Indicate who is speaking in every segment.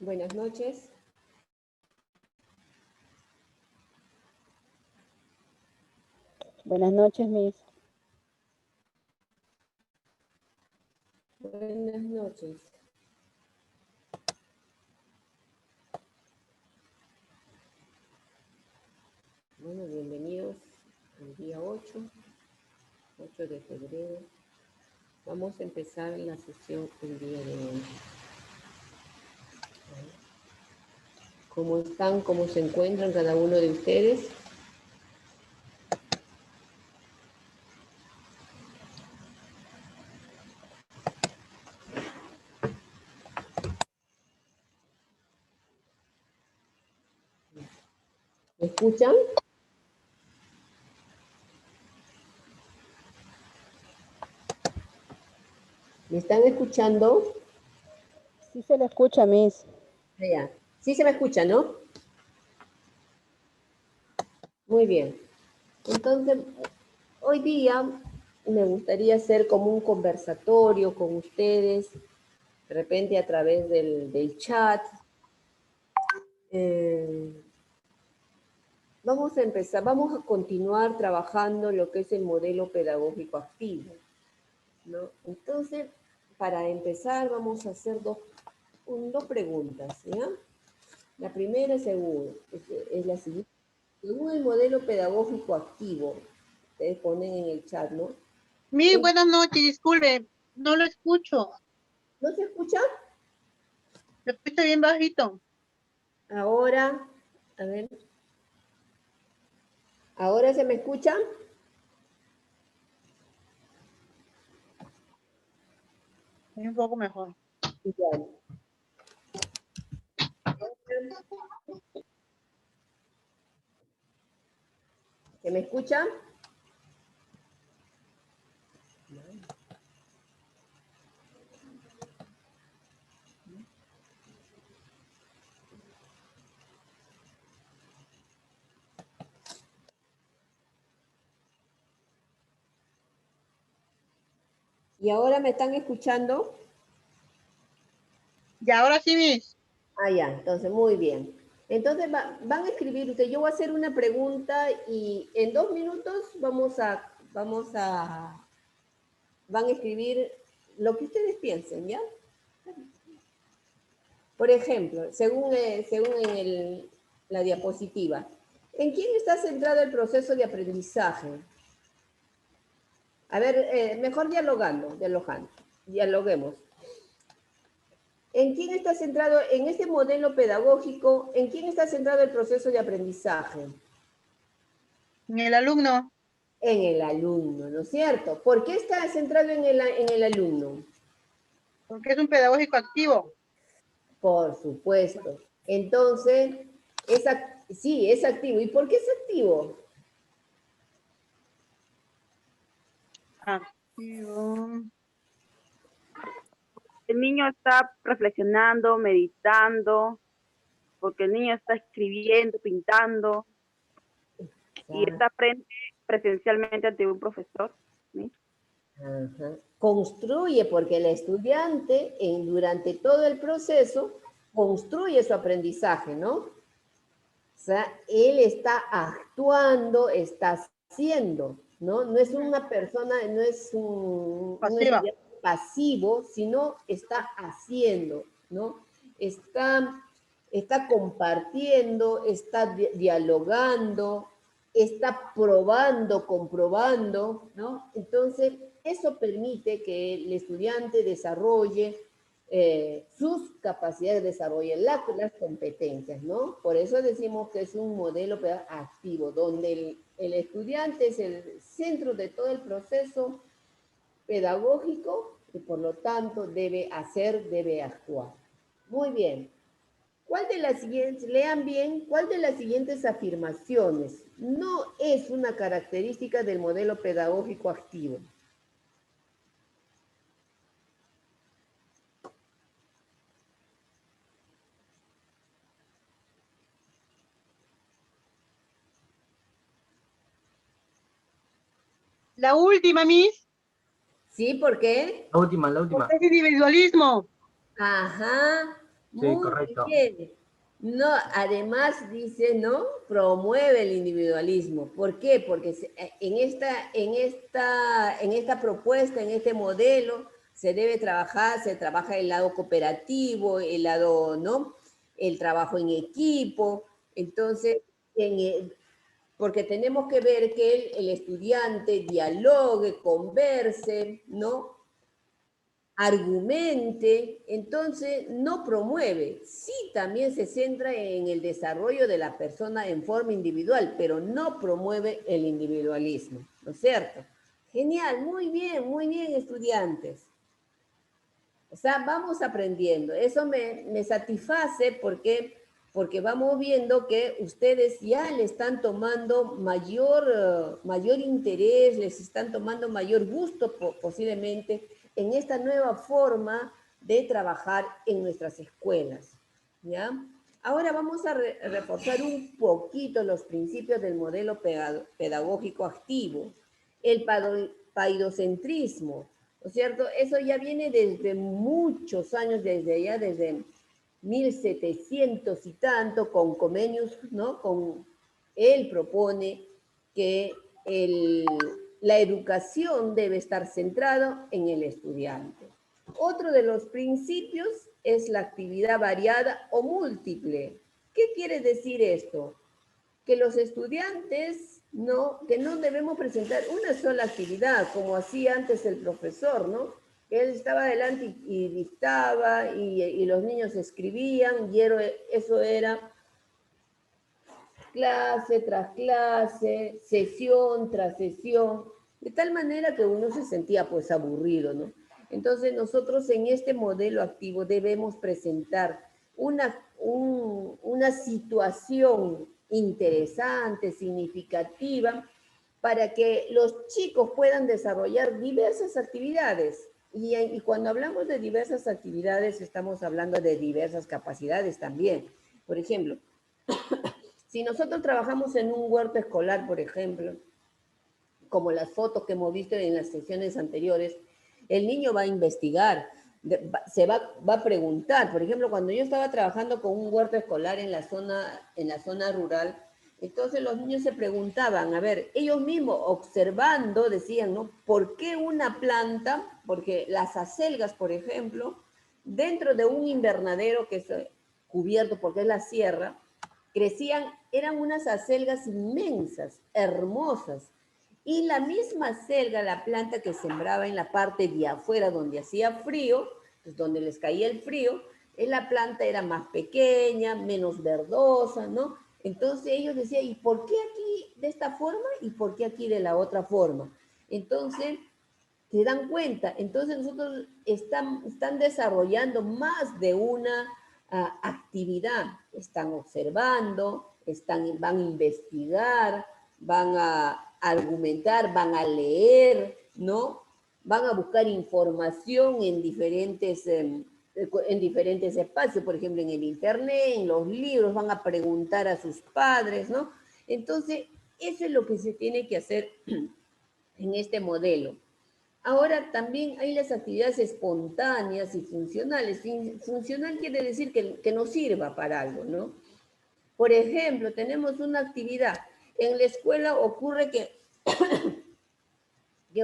Speaker 1: Buenas noches.
Speaker 2: Buenas noches, Miss.
Speaker 1: Buenas noches. Bueno, bienvenidos al día 8 de febrero. Vamos a empezar la sesión el día de hoy. ¿Cómo están? ¿Cómo se encuentran cada uno de ustedes? ¿Me escuchan? ¿Me están escuchando?
Speaker 2: Sí se le escucha, Miss.
Speaker 1: Allá. Sí se me escucha, ¿no? Muy bien. Entonces, hoy día me gustaría hacer como un conversatorio con ustedes, de repente a través del chat. Vamos a empezar, vamos a continuar trabajando lo que es el modelo pedagógico activo, ¿no? Entonces, para empezar, vamos a hacer dos preguntas, ¿ya? La primera, seguro, es la siguiente. Según el modelo pedagógico activo, ustedes ponen en el chat, ¿no?
Speaker 3: Mi, buenas noches, disculpe, no lo escucho.
Speaker 1: ¿No se escucha?
Speaker 3: Lo escucho bien bajito.
Speaker 1: Ahora, a ver. ¿Ahora se me escucha?
Speaker 3: Un poco mejor.
Speaker 1: Igual. ¿Se me escucha? ¿Y ahora me están escuchando?
Speaker 3: Y ahora sí, Miss.
Speaker 1: Ah, ya, entonces muy bien. Entonces van a escribir ustedes. Yo voy a hacer una pregunta y en 2 minutos van a escribir lo que ustedes piensen, ¿ya? Por ejemplo, según la diapositiva, ¿en quién está centrado el proceso de aprendizaje? A ver, mejor dialoguemos. ¿En quién está centrado, en este modelo pedagógico, en quién está centrado el proceso de aprendizaje?
Speaker 3: En el alumno.
Speaker 1: En el alumno, ¿no es cierto? ¿Por qué está centrado en el alumno?
Speaker 3: Porque es un pedagógico activo.
Speaker 1: Por supuesto. Entonces, sí, es activo. ¿Y por qué es activo?
Speaker 3: Activo.
Speaker 2: El niño está reflexionando, meditando, porque el niño está escribiendo, pintando, y está frente presencialmente ante un profesor, ¿sí?
Speaker 1: Ajá. Construye, porque el estudiante durante todo el proceso construye su aprendizaje, ¿no? O sea, él está actuando, está haciendo, ¿no? No es una persona, no es un
Speaker 3: Pasiva.
Speaker 1: estudiante pasivo, sino está haciendo, ¿no? Está compartiendo, está dialogando, está probando, comprobando, ¿no? Entonces, eso permite que el estudiante desarrolle sus capacidades, desarrolle las competencias, ¿no? Por eso decimos que es un modelo activo, donde el estudiante es el centro de todo el proceso pedagógico y por lo tanto debe actuar. Muy bien. ¿Cuál de las siguientes, lean bien, cuál de las siguientes afirmaciones no es una característica del modelo pedagógico activo?
Speaker 3: La última, Miss.
Speaker 1: ¿Sí? ¿Por qué?
Speaker 4: La última.
Speaker 3: Porque es individualismo.
Speaker 1: Ajá.
Speaker 4: Sí,
Speaker 1: Muy
Speaker 4: correcto.
Speaker 1: bien. No, además dice, ¿no? Promueve el individualismo. ¿Por qué? Porque en esta propuesta, en este modelo, se trabaja el lado cooperativo, el lado, ¿no? El trabajo en equipo. Entonces, porque tenemos que ver que el estudiante dialogue, converse, ¿no? Argumente, entonces no promueve. Sí, también se centra en el desarrollo de la persona en forma individual, pero no promueve el individualismo, ¿no es cierto? Genial, muy bien, estudiantes. O sea, vamos aprendiendo. Eso me satisface porque vamos viendo que ustedes ya le están tomando mayor interés, les están tomando mayor gusto posiblemente en esta nueva forma de trabajar en nuestras escuelas. ¿Ya? Ahora vamos a reforzar un poquito los principios del modelo pedagógico activo, el paidocentrismo, ¿no es cierto? Eso ya viene desde muchos años, desde 1700 y tanto, con Comenius, ¿no? Él propone que la educación debe estar centrada en el estudiante. Otro de los principios es la actividad variada o múltiple. ¿Qué quiere decir esto? Que los estudiantes, que no debemos presentar una sola actividad, como hacía antes el profesor, ¿no? Él estaba adelante y dictaba y los niños escribían y eso era clase tras clase, sesión tras sesión, de tal manera que uno se sentía pues aburrido, ¿no? Entonces nosotros en este modelo activo debemos presentar una situación interesante, significativa, para que los chicos puedan desarrollar diversas actividades. Y cuando hablamos de diversas actividades, estamos hablando de diversas capacidades también. Por ejemplo, si nosotros trabajamos en un huerto escolar, por ejemplo, como las fotos que hemos visto en las sesiones anteriores, el niño va a investigar, va a preguntar. Por ejemplo, cuando yo estaba trabajando con un huerto escolar en la zona rural, entonces los niños se preguntaban, a ver, ellos mismos observando decían, ¿no? ¿Por qué una planta? Porque las acelgas, por ejemplo, dentro de un invernadero que es cubierto porque es la sierra, eran unas acelgas inmensas, hermosas. Y la misma acelga, la planta que sembraba en la parte de afuera donde hacía frío, pues donde les caía el frío, la planta era más pequeña, menos verdosa, ¿no? Entonces ellos decían, ¿y por qué aquí de esta forma y por qué aquí de la otra forma? Entonces, se dan cuenta. Entonces nosotros están desarrollando más de una actividad. Están observando, van a investigar, van a argumentar, van a leer, ¿no? Van a buscar información en diferentes espacios, por ejemplo, en el internet, en los libros, van a preguntar a sus padres, ¿no? Entonces, eso es lo que se tiene que hacer en este modelo. Ahora también hay las actividades espontáneas y funcionales. Funcional quiere decir que nos sirva para algo, ¿no? Por ejemplo, tenemos una actividad. En la escuela ocurre que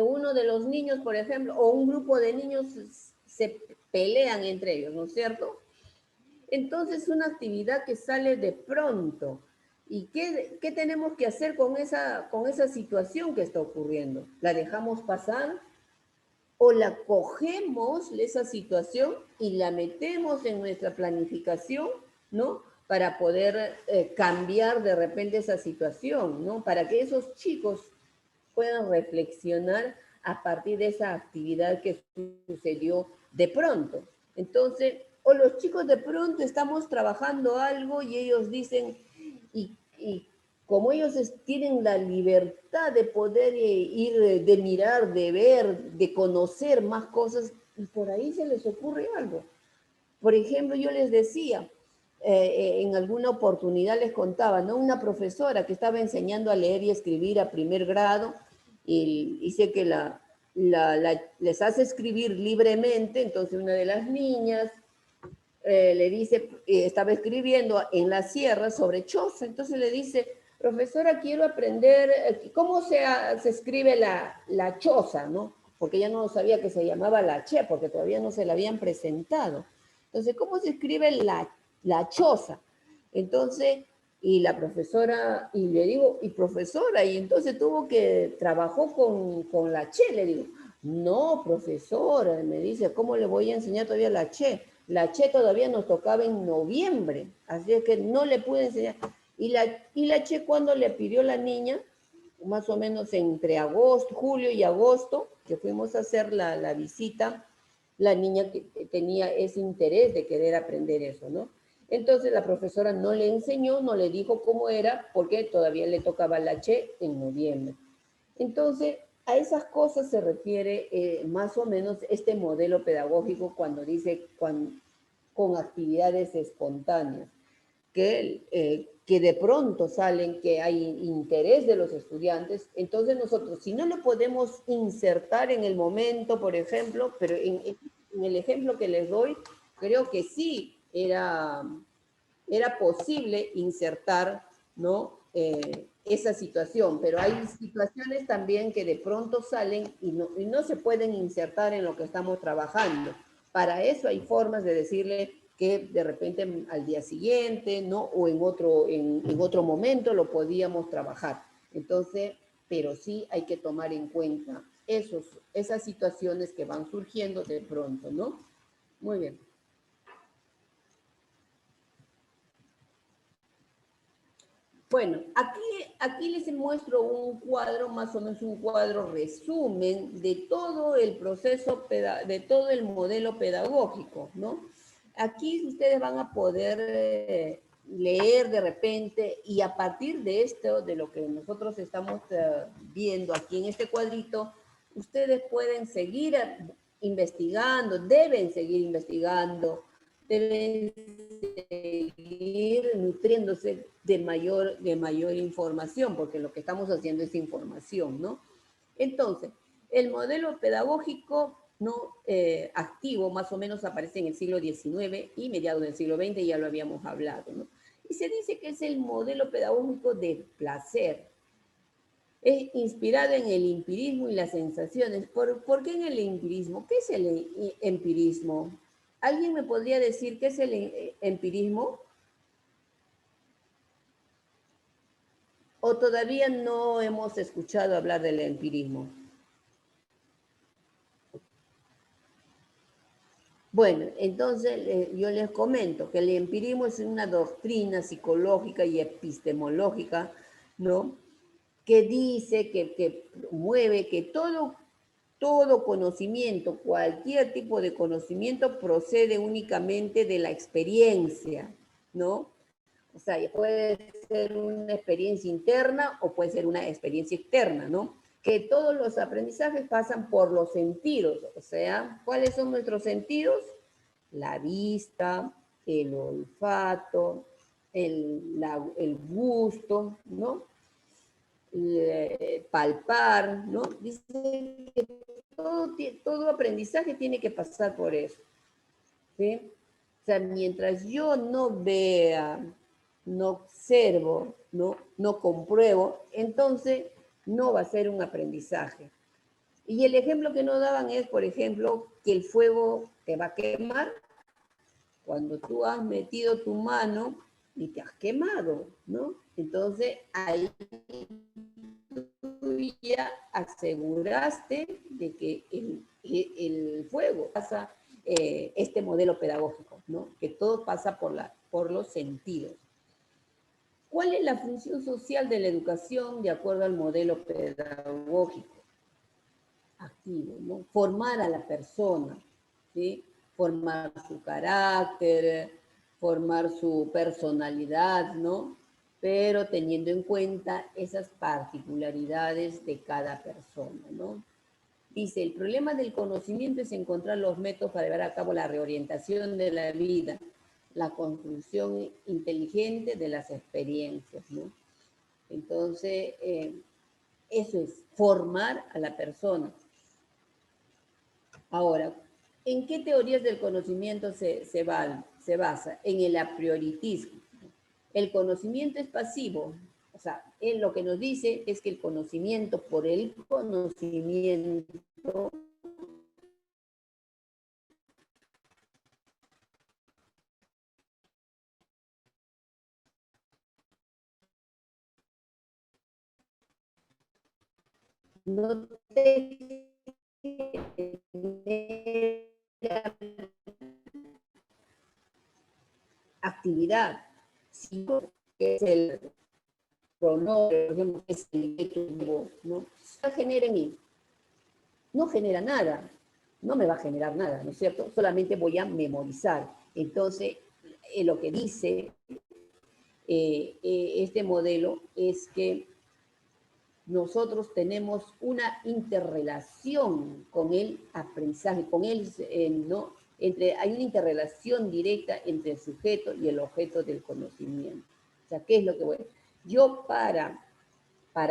Speaker 1: uno de los niños, por ejemplo, o un grupo de niños se pelean entre ellos, ¿no es cierto? Entonces, una actividad que sale de pronto. ¿Y qué tenemos que hacer con esa situación que está ocurriendo? ¿La dejamos pasar? ¿O la cogemos esa situación y la metemos en nuestra planificación, ¿no? Para poder cambiar de repente esa situación, ¿no? Para que esos chicos puedan reflexionar a partir de esa actividad que sucedió de pronto. Entonces, o los chicos de pronto estamos trabajando algo y ellos dicen, y como ellos tienen la libertad de poder ir, de mirar, de ver, de conocer más cosas, y por ahí se les ocurre algo. Por ejemplo, yo les decía, en alguna oportunidad les contaba, ¿no? Una profesora que estaba enseñando a leer y escribir a primer grado, y dice que les hace escribir libremente, entonces una de las niñas le dice, estaba escribiendo en la sierra sobre choza, entonces le dice, profesora, quiero aprender cómo se escribe la choza, ¿no? Porque ella no sabía que se llamaba la che, porque todavía no se la habían presentado. Entonces, ¿cómo se escribe la choza? Entonces, y la profesora, y le digo, y profesora, y entonces trabajó con la che, le digo, no, profesora, me dice, ¿cómo le voy a enseñar todavía la che? La che todavía nos tocaba en noviembre, así es que no le pude enseñar. Y la che cuando le pidió la niña, más o menos entre julio y agosto, que fuimos a hacer la visita, la niña que tenía ese interés de querer aprender eso, ¿no? Entonces la profesora no le enseñó, no le dijo cómo era, porque todavía le tocaba la che en noviembre. Entonces, a esas cosas se refiere más o menos este modelo pedagógico cuando dice con actividades espontáneas, que de pronto salen, que hay interés de los estudiantes. Entonces nosotros, si no lo podemos insertar en el momento, por ejemplo, pero en el ejemplo que les doy, creo que sí era posible insertar, ¿no? Esa situación, pero hay situaciones también que de pronto salen y no se pueden insertar en lo que estamos trabajando. Para eso hay formas de decirle que de repente al día siguiente, ¿no? O en otro momento lo podíamos trabajar. Entonces, pero sí hay que tomar en cuenta esas situaciones que van surgiendo de pronto, ¿no? Muy bien. Bueno, aquí les muestro un cuadro, más o menos un cuadro resumen de todo el proceso, de todo el modelo pedagógico, ¿no? Aquí ustedes van a poder leer de repente y a partir de esto, de lo que nosotros estamos viendo aquí en este cuadrito, ustedes pueden seguir investigando, deben seguir investigando, deben seguir nutriéndose de mayor información, porque lo que estamos haciendo es información, ¿no? Entonces, el modelo pedagógico no activo más o menos aparece en el siglo XIX y mediados del siglo XX, ya lo habíamos hablado, ¿no? Y se dice que es el modelo pedagógico del placer. Es inspirado en el empirismo y las sensaciones. ¿Por qué en el empirismo? ¿Qué es el empirismo? ¿Alguien me podría decir qué es el empirismo? ¿O todavía no hemos escuchado hablar del empirismo? Bueno, entonces yo les comento que el empirismo es una doctrina psicológica y epistemológica, ¿no? Que dice, que mueve que todo conocimiento, cualquier tipo de conocimiento procede únicamente de la experiencia, ¿no? O sea, puede ser una experiencia interna o puede ser una experiencia externa, ¿no? Que todos los aprendizajes pasan por los sentidos, o sea, ¿cuáles son nuestros sentidos? La vista, el olfato, el gusto, ¿no? Palpar, ¿no? Dice que todo aprendizaje tiene que pasar por eso, ¿sí? O sea, mientras yo no vea, no observo, no compruebo, entonces no va a ser un aprendizaje. Y el ejemplo que nos daban es, por ejemplo, que el fuego te va a quemar cuando tú has metido tu mano y te has quemado, ¿no? Entonces ahí tú ya aseguraste de que el fuego pasa este modelo pedagógico, ¿no? Que todo pasa por los sentidos. ¿Cuál es la función social de la educación de acuerdo al modelo pedagógico activo, ¿no? Formar a la persona, ¿sí? Formar su carácter, formar su personalidad, ¿no? Pero teniendo en cuenta esas particularidades de cada persona, ¿no? Dice, el problema del conocimiento es encontrar los métodos para llevar a cabo la reorientación de la vida, la construcción inteligente de las experiencias, ¿no? Entonces, eso es formar a la persona. Ahora, ¿en qué teorías del conocimiento se se basa en el aprioritismo. El conocimiento es pasivo. O sea, él lo que nos dice es que el conocimiento por el conocimiento no te actividad, sino que es el pronombre, por ejemplo, que es el método, ¿no? No genera en mí, no genera nada, no me va a generar nada, ¿no es cierto? Solamente voy a memorizar. Entonces, lo que dice este modelo es que nosotros tenemos una interrelación con el aprendizaje, con él, ¿no? Hay una interrelación directa entre el sujeto y el objeto del conocimiento. O sea, ¿qué es lo que voy a hacer? Yo para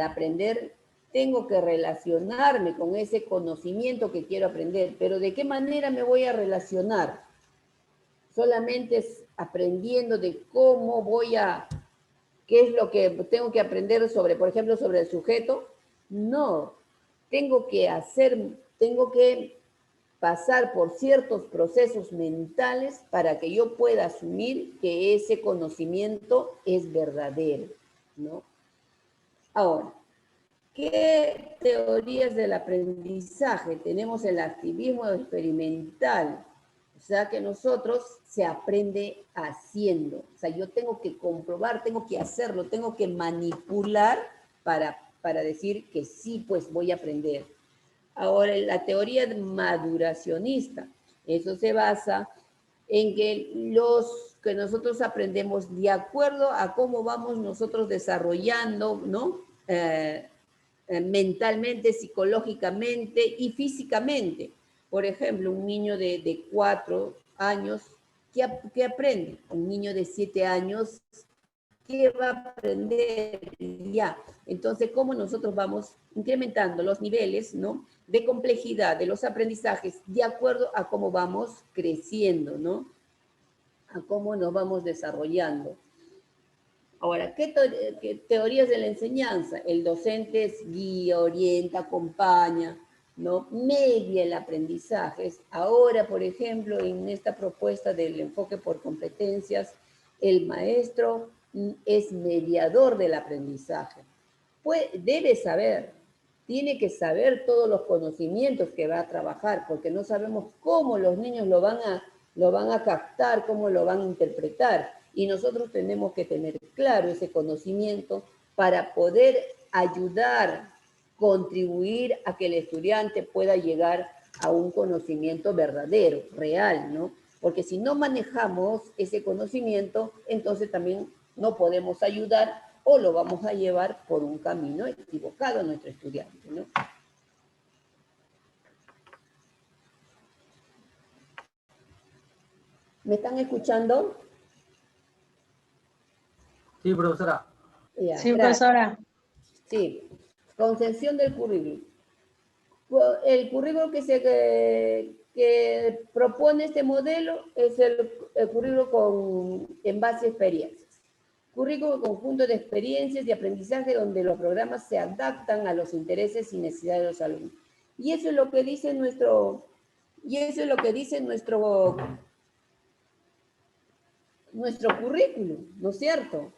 Speaker 1: aprender tengo que relacionarme con ese conocimiento que quiero aprender, pero ¿de qué manera me voy a relacionar? Solamente es aprendiendo de cómo voy a... ¿Qué es lo que tengo que aprender sobre, por ejemplo, sobre el sujeto? No, tengo que pasar por ciertos procesos mentales para que yo pueda asumir que ese conocimiento es verdadero, ¿no? Ahora, ¿qué teorías del aprendizaje? Tenemos el activismo experimental, o sea que nosotros se aprende haciendo. O sea, yo tengo que comprobar, tengo que hacerlo, tengo que manipular para decir que sí, pues voy a aprender. Ahora, la teoría maduracionista, eso se basa en que nosotros aprendemos de acuerdo a cómo vamos nosotros desarrollando, ¿no? Mentalmente, psicológicamente y físicamente. Por ejemplo, un niño de 4 años, ¿qué aprende? Un niño de 7 años, ¿qué va a aprender ya? Entonces, ¿cómo nosotros vamos incrementando los niveles, ¿no?, de complejidad de los aprendizajes de acuerdo a cómo vamos creciendo, ¿no? A cómo nos vamos desarrollando. Ahora, ¿qué teorías de la enseñanza? El docente es guía, orienta, acompaña, ¿no? Media el aprendizaje. Ahora, por ejemplo, en esta propuesta del enfoque por competencias, el maestro es mediador del aprendizaje. Debe saber, tiene que saber todos los conocimientos que va a trabajar, porque no sabemos cómo los niños lo van a captar, cómo lo van a interpretar. Y nosotros tenemos que tener claro ese conocimiento para poder ayudar, contribuir a que el estudiante pueda llegar a un conocimiento verdadero, real, ¿no? Porque si no manejamos ese conocimiento, entonces también no podemos ayudar o lo vamos a llevar por un camino equivocado a nuestro estudiante, ¿no? ¿Me están escuchando?
Speaker 4: Sí, profesora.
Speaker 1: Ya,
Speaker 3: Sí,
Speaker 1: gracias.
Speaker 3: profesora.
Speaker 1: Sí, concepción del currículum. El currículo que propone este modelo es el currículo en base a experiencias. Currículo conjunto de experiencias de aprendizaje donde los programas se adaptan a los intereses y necesidades de los alumnos. Y eso es lo que dice nuestro currículum, ¿no es cierto?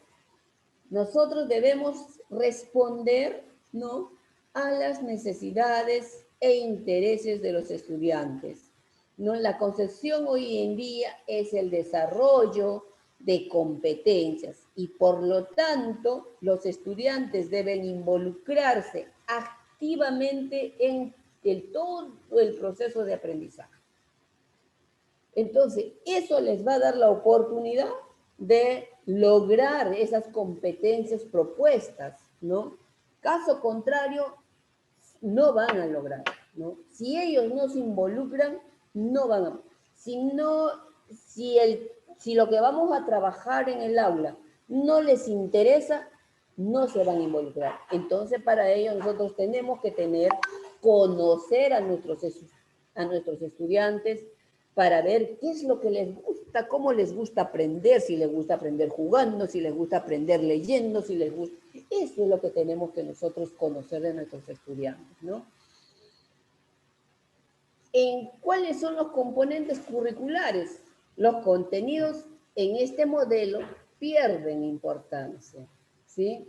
Speaker 1: Nosotros debemos responder, ¿no?, a las necesidades e intereses de los estudiantes, ¿no? La concepción hoy en día es el desarrollo de competencias y por lo tanto los estudiantes deben involucrarse activamente en todo el proceso de aprendizaje. Entonces, eso les va a dar la oportunidad de lograr esas competencias propuestas, ¿no? Caso contrario, no van a lograr, ¿no? Si ellos no se involucran, no van a... Si lo que vamos a trabajar en el aula no les interesa, no se van a involucrar. Entonces, para ello nosotros tenemos que conocer a nuestros estudiantes, para ver qué es lo que les gusta, cómo les gusta aprender, si les gusta aprender jugando, si les gusta aprender leyendo, si les gusta... Eso es lo que tenemos que nosotros conocer de nuestros estudiantes, ¿no? ¿En cuáles son los componentes curriculares? Los contenidos en este modelo pierden importancia, ¿sí?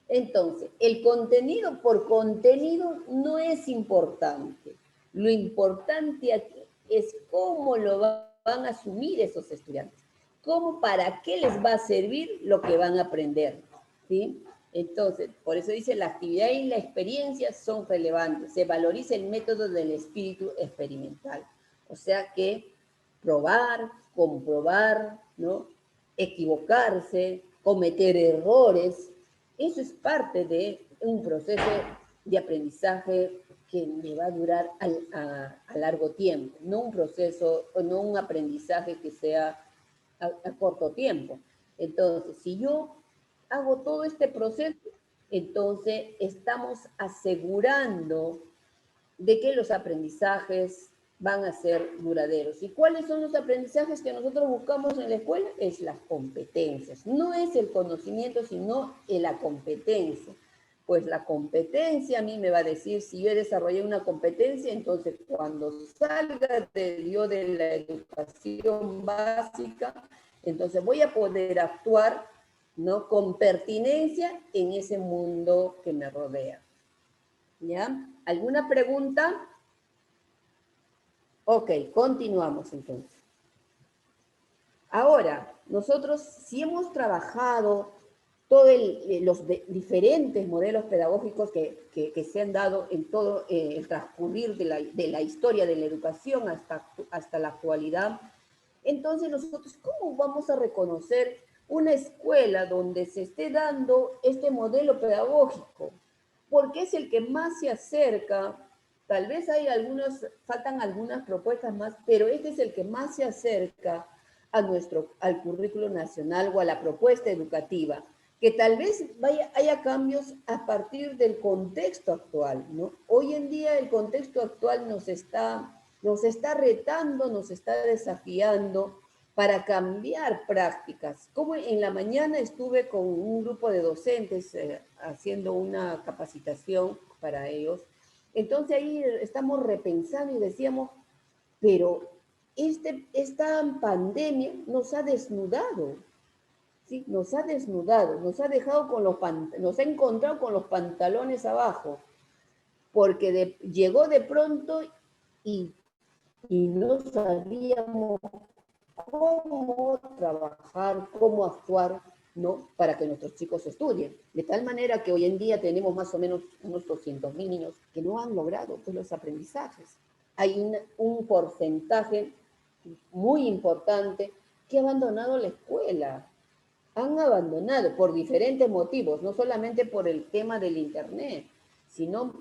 Speaker 1: Entonces, el contenido por contenido no es importante. Lo importante aquí es cómo lo van a asumir esos estudiantes. Cómo, para qué les va a servir lo que van a aprender, ¿sí? Entonces, por eso dice, la actividad y la experiencia son relevantes. Se valoriza el método del espíritu experimental. O sea que probar, comprobar, ¿no? Equivocarse, cometer errores, eso es parte de un proceso de aprendizaje que me va a durar a largo tiempo, no un proceso, no un aprendizaje que sea a corto tiempo. Entonces, si yo hago todo este proceso, entonces estamos asegurando de que los aprendizajes van a ser duraderos. ¿Y cuáles son los aprendizajes que nosotros buscamos en la escuela? Es las competencias. No es el conocimiento, sino la competencia. Pues la competencia a mí me va a decir, si yo desarrollé una competencia, entonces cuando salga yo de la educación básica, entonces voy a poder actuar, ¿no?, con pertinencia en ese mundo que me rodea. ¿Ya? ¿Alguna pregunta? Ok, continuamos entonces. Ahora, nosotros sí hemos trabajado todos los diferentes modelos pedagógicos que se han dado en todo el transcurrir de la historia de la educación hasta la actualidad. Entonces nosotros, ¿cómo vamos a reconocer una escuela donde se esté dando este modelo pedagógico? Porque es el que más se acerca, tal vez faltan algunas propuestas más, pero este es el que más se acerca al currículo nacional o a la propuesta educativa, que tal vez haya cambios a partir del contexto actual, ¿no? Hoy en día el contexto actual nos está retando, nos está desafiando para cambiar prácticas. Como en la mañana estuve con un grupo de docentes haciendo una capacitación para ellos, entonces ahí estamos repensando y decíamos, pero esta pandemia nos ha desnudado, ¿sí? Nos ha desnudado, nos ha dejado nos ha encontrado con los pantalones abajo, porque llegó de pronto y no sabíamos cómo trabajar, cómo actuar, ¿no?, para que nuestros chicos estudien. De tal manera que hoy en día tenemos más o menos unos 200.000 niños que no han logrado pues, los aprendizajes. Hay un porcentaje muy importante que ha abandonado la escuela. Han abandonado por diferentes motivos, no solamente por el tema del internet, sino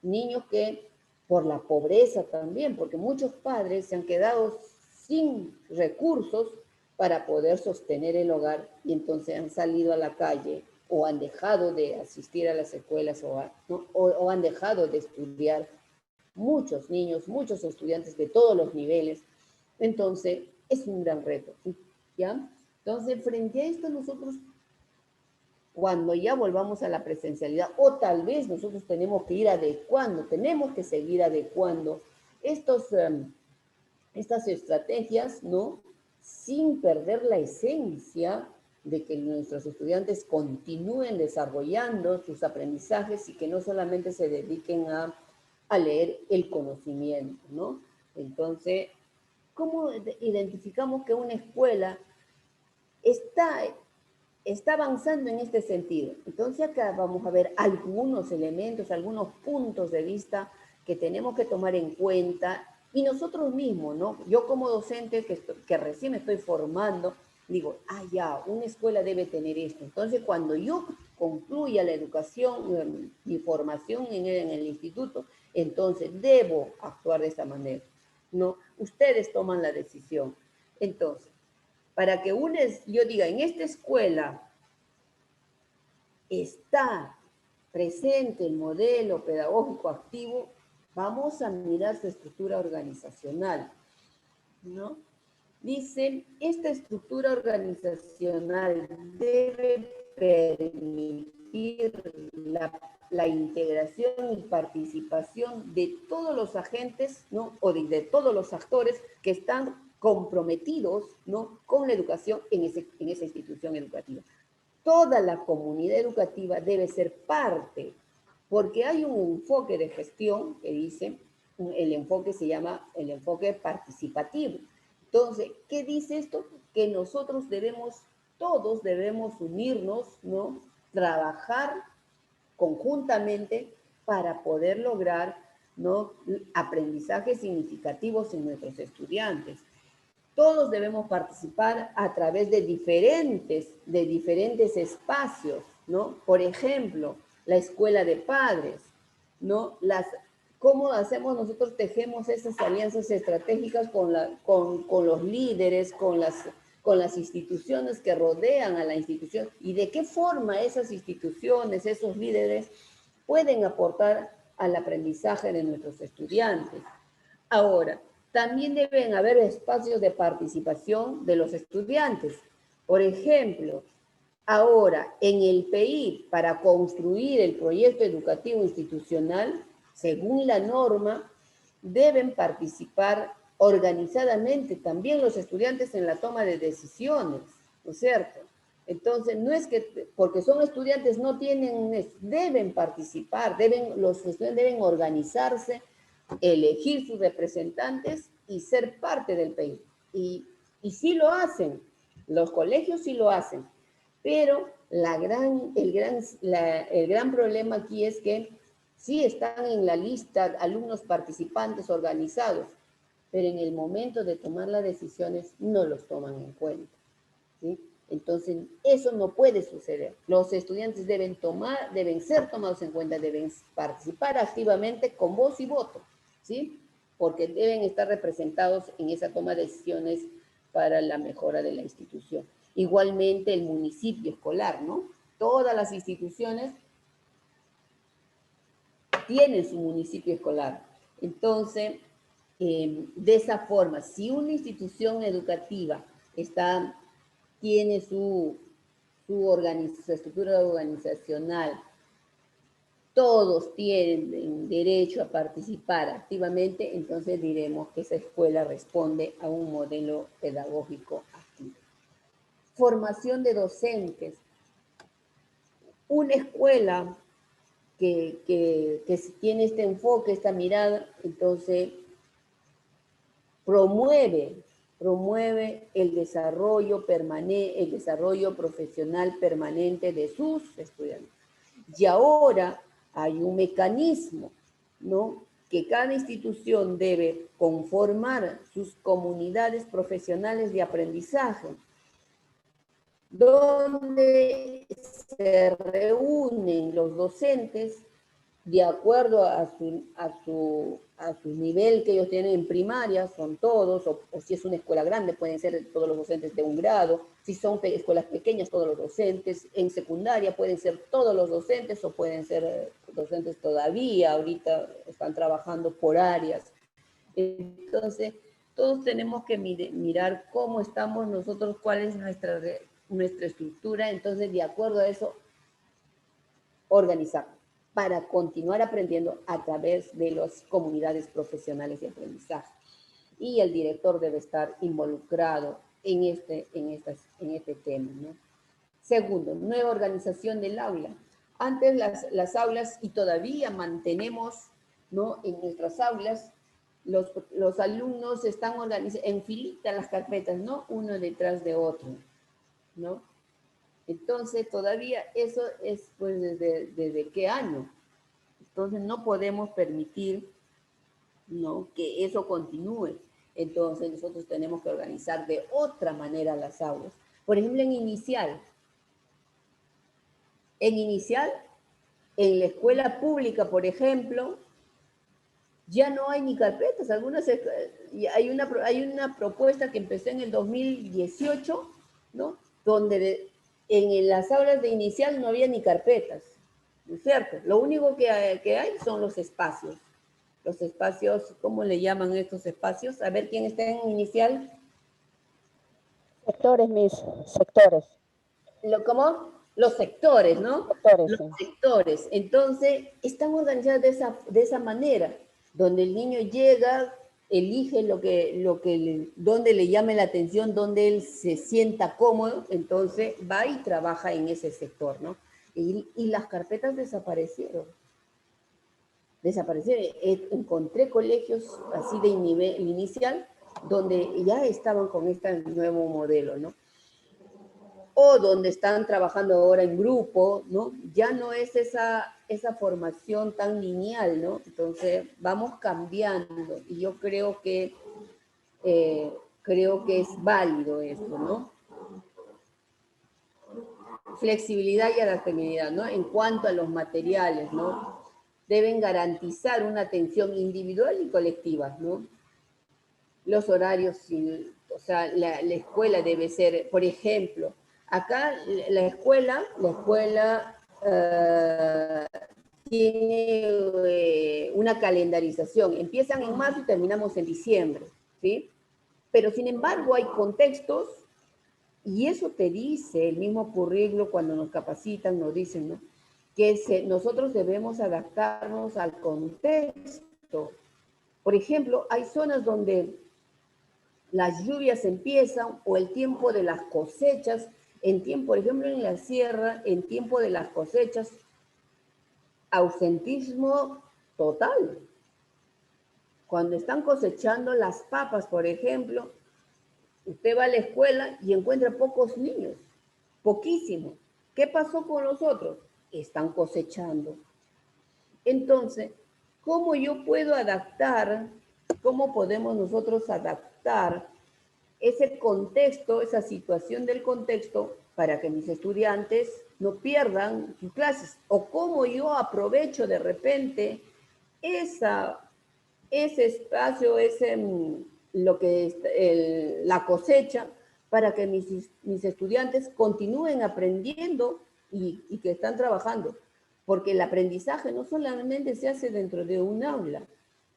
Speaker 1: niños que por la pobreza también, porque muchos padres se han quedado sin recursos para poder sostener el hogar y entonces han salido a la calle o han dejado de asistir a las escuelas o han dejado de estudiar. Muchos niños, muchos estudiantes de todos los niveles. Entonces, es un gran reto, ¿ya? Entonces, frente a esto nosotros, cuando ya volvamos a la presencialidad, o tal vez nosotros tenemos que ir adecuando, tenemos que seguir adecuando estas estrategias, ¿no?, sin perder la esencia de que nuestros estudiantes continúen desarrollando sus aprendizajes y que no solamente se dediquen a leer el conocimiento, ¿no? Entonces, ¿cómo identificamos que una escuela está avanzando en este sentido? Entonces acá vamos a ver algunos elementos, algunos puntos de vista que tenemos que tomar en cuenta y nosotros mismos, ¿no? Yo como docente que recién me estoy formando, digo, ya, una escuela debe tener esto. Entonces cuando yo concluya la educación, mi formación en el instituto, entonces debo actuar de esta manera, ¿no? Ustedes toman la decisión. Entonces, para que yo diga, en esta escuela está presente el modelo pedagógico activo, vamos a mirar su estructura organizacional. ¿no? Dice, esta estructura organizacional debe permitir la integración y participación de todos los agentes, ¿no? O de todos los actores que están comprometidos, ¿no? Con la educación en esa institución educativa. Toda la comunidad educativa debe ser parte, porque hay un enfoque de gestión que dice, el enfoque se llama el enfoque participativo. Entonces, ¿qué dice esto? Que nosotros todos debemos unirnos, ¿no? Trabajar conjuntamente para poder lograr, ¿no? Aprendizajes significativos en nuestros estudiantes. Todos debemos participar a través de diferentes espacios, ¿no? Por ejemplo, la escuela de padres, ¿no? ¿Cómo hacemos nosotros, tejemos esas alianzas estratégicas con los líderes, con las instituciones que rodean a la institución? ¿Y de qué forma esas instituciones, esos líderes, pueden aportar al aprendizaje de nuestros estudiantes? Ahora, también deben haber espacios de participación de los estudiantes. Por ejemplo, ahora en el PI, para construir el proyecto educativo institucional, según la norma, deben participar organizadamente también los estudiantes en la toma de decisiones, ¿no es cierto? Entonces, no es que porque son estudiantes no deben participar, los estudiantes deben organizarse, elegir sus representantes y ser parte del PI. Y sí lo hacen, los colegios sí lo hacen, pero el gran problema aquí es que sí están en la lista alumnos participantes organizados, pero en el momento de tomar las decisiones no los toman en cuenta, ¿sí? Entonces, eso no puede suceder. Los estudiantes deben ser tomados en cuenta, deben participar activamente con voz y voto, ¿sí? Porque deben estar representados en esa toma de decisiones para la mejora de la institución. Igualmente el municipio escolar, ¿no? Todas las instituciones tienen su municipio escolar. Entonces, de esa forma, si una institución educativa tiene su estructura organizacional, todos tienen derecho a participar activamente, entonces diremos que esa escuela responde a un modelo pedagógico activo. Formación de docentes. Una escuela que tiene este enfoque, esta mirada, entonces promueve el desarrollo profesional permanente de sus estudiantes. Y ahora hay un mecanismo, ¿no? Que cada institución debe conformar sus comunidades profesionales de aprendizaje, donde se reúnen los docentes de acuerdo a su nivel que ellos tienen en primaria, son todos, o si es una escuela grande, pueden ser todos los docentes de un grado, si son escuelas pequeñas, todos los docentes, en secundaria pueden ser todos los docentes, o pueden ser docentes todavía, ahorita están trabajando por áreas. Entonces, todos tenemos que mirar cómo estamos nosotros, cuál es nuestra estructura, entonces de acuerdo a eso, organizarnos para continuar aprendiendo a través de las comunidades profesionales de aprendizaje. Y el director debe estar involucrado en este tema, ¿no? Segundo, nueva organización del aula. Antes las aulas, y todavía mantenemos, ¿no? En nuestras aulas, los alumnos están organizados en filita las carpetas, ¿no? Uno detrás de otro, ¿no? Entonces, todavía eso es, pues, ¿desde qué año? Entonces, no podemos permitir, ¿no? Que eso continúe. Entonces, nosotros tenemos que organizar de otra manera las aulas. Por ejemplo, en inicial, en la escuela pública, por ejemplo, ya no hay ni carpetas. Hay una propuesta que empezó en el 2018, ¿no? Donde en las aulas de inicial no había ni carpetas, ¿no es cierto? Lo único que hay son los espacios, Los espacios, ¿cómo le llaman estos espacios? A ver, ¿quién está en inicial?
Speaker 4: Sectores, mis sectores.
Speaker 1: ¿Cómo? Los sectores, ¿no?
Speaker 4: Sectores,
Speaker 1: Los
Speaker 4: sí.
Speaker 1: sectores. Entonces, están organizados de esa manera, donde el niño llega, elige donde le llame la atención, donde él se sienta cómodo, entonces va y trabaja en ese sector, ¿no? Y las carpetas desaparecieron. Encontré colegios así de nivel inicial donde ya estaban con este nuevo modelo, ¿no? O donde están trabajando ahora en grupo, ¿no? Ya no es esa formación tan lineal, ¿no? Entonces vamos cambiando y yo creo que es válido esto, ¿no? Flexibilidad y adaptabilidad, ¿no? En cuanto a los materiales, ¿no? Deben garantizar una atención individual y colectiva, ¿no? Los horarios, o sea, la escuela debe ser, por ejemplo, acá la escuela tiene una calendarización. Empiezan en marzo y terminamos en diciembre, ¿sí? Pero sin embargo hay contextos, y eso te dice el mismo currículo cuando nos capacitan, nos dicen, ¿no? Que nosotros debemos adaptarnos al contexto. Por ejemplo, hay zonas donde las lluvias empiezan o el tiempo de las cosechas, por ejemplo, en la sierra, en tiempo de las cosechas, ausentismo total. Cuando están cosechando las papas, por ejemplo, usted va a la escuela y encuentra pocos niños, poquísimos. ¿Qué pasó con los otros? Están cosechando. Entonces, ¿cómo yo puedo adaptar? ¿Cómo podemos nosotros adaptar ese contexto, esa situación del contexto para que mis estudiantes no pierdan sus clases? ¿O cómo yo aprovecho de repente ese espacio, lo que es la cosecha, para que mis estudiantes continúen aprendiendo y que están trabajando? Porque el aprendizaje no solamente se hace dentro de un aula,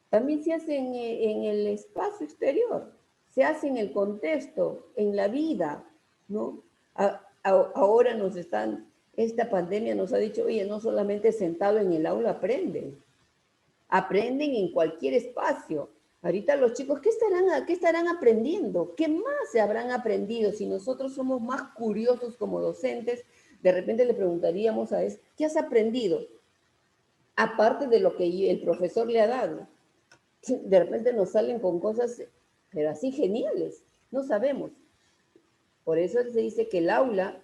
Speaker 1: también se hace en el espacio exterior, se hace en el contexto, en la vida, ¿no? Ahora esta pandemia nos ha dicho, oye, no solamente sentado en el aula aprenden en cualquier espacio. Ahorita los chicos, ¿qué estarán aprendiendo? ¿Qué más se habrán aprendido? Si nosotros somos más curiosos como docentes, de repente le preguntaríamos a él, ¿qué has aprendido? Aparte de lo que el profesor le ha dado. De repente nos salen con cosas, pero así geniales, no sabemos. Por eso se dice que el aula,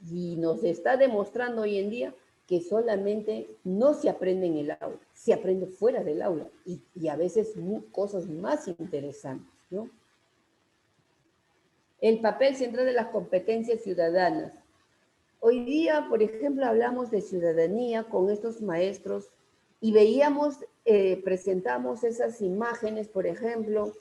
Speaker 1: y nos está demostrando hoy en día, que solamente no se aprende en el aula, se aprende fuera del aula, y a veces cosas más interesantes, ¿no? El papel central de las competencias ciudadanas. Hoy día, por ejemplo, hablamos de ciudadanía con estos maestros y presentamos esas imágenes, por ejemplo,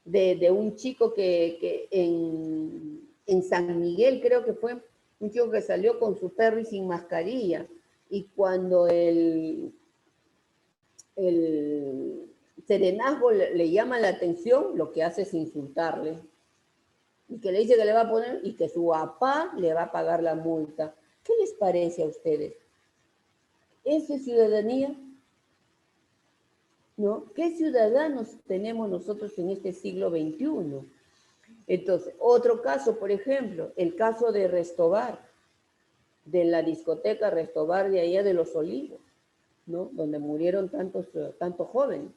Speaker 1: de un chico que en San Miguel, creo que fue, un chico que salió con su perro y sin mascarilla. Y cuando el serenazgo le llama la atención, lo que hace es insultarle. Y que le dice que le va a poner, y que su papá le va a pagar la multa. ¿Qué les parece a ustedes? ¿Eso es ciudadanía? ¿No? ¿Qué ciudadanos tenemos nosotros en este siglo XXI? Entonces, otro caso, por ejemplo, el caso de Restobar, de la discoteca Restobar de allá de Los Olivos, ¿no? Donde murieron tantos jóvenes.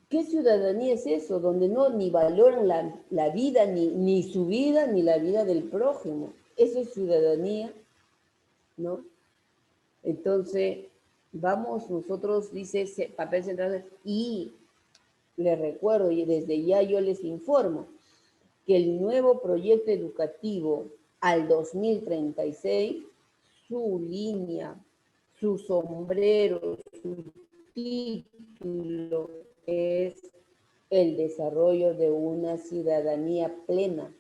Speaker 1: ¿Qué ciudadanía es eso? Donde no ni valoran la vida, ni su vida, ni la vida del prójimo. Eso es ciudadanía, ¿no? Entonces, vamos nosotros, dice ese papel central, y les recuerdo, y desde ya yo les informo, que el nuevo proyecto educativo al 2036, su línea, su sombrero, su título es el desarrollo de una ciudadanía plena.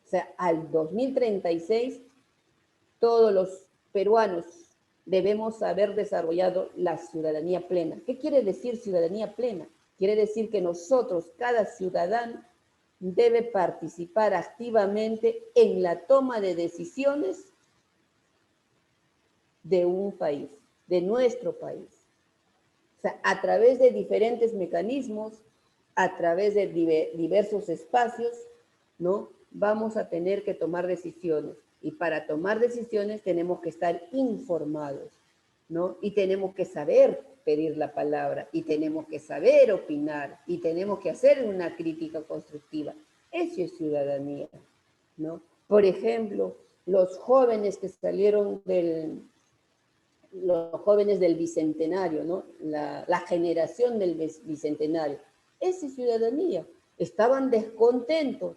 Speaker 1: O sea, al 2036, todos los peruanos debemos haber desarrollado la ciudadanía plena. ¿Qué quiere decir ciudadanía plena? Quiere decir que nosotros, cada ciudadano, debe participar activamente en la toma de decisiones de un país, de nuestro país. O sea, a través de diferentes mecanismos, a través de diversos espacios, ¿no? Vamos a tener que tomar decisiones. Y para tomar decisiones tenemos que estar informados, ¿no? Y tenemos que saber pedir la palabra, y tenemos que saber opinar, y tenemos que hacer una crítica constructiva. Eso es ciudadanía, ¿no? Por ejemplo, los jóvenes que salieron los jóvenes del Bicentenario, ¿no? La generación del Bicentenario. Esa es ciudadanía. Estaban descontentos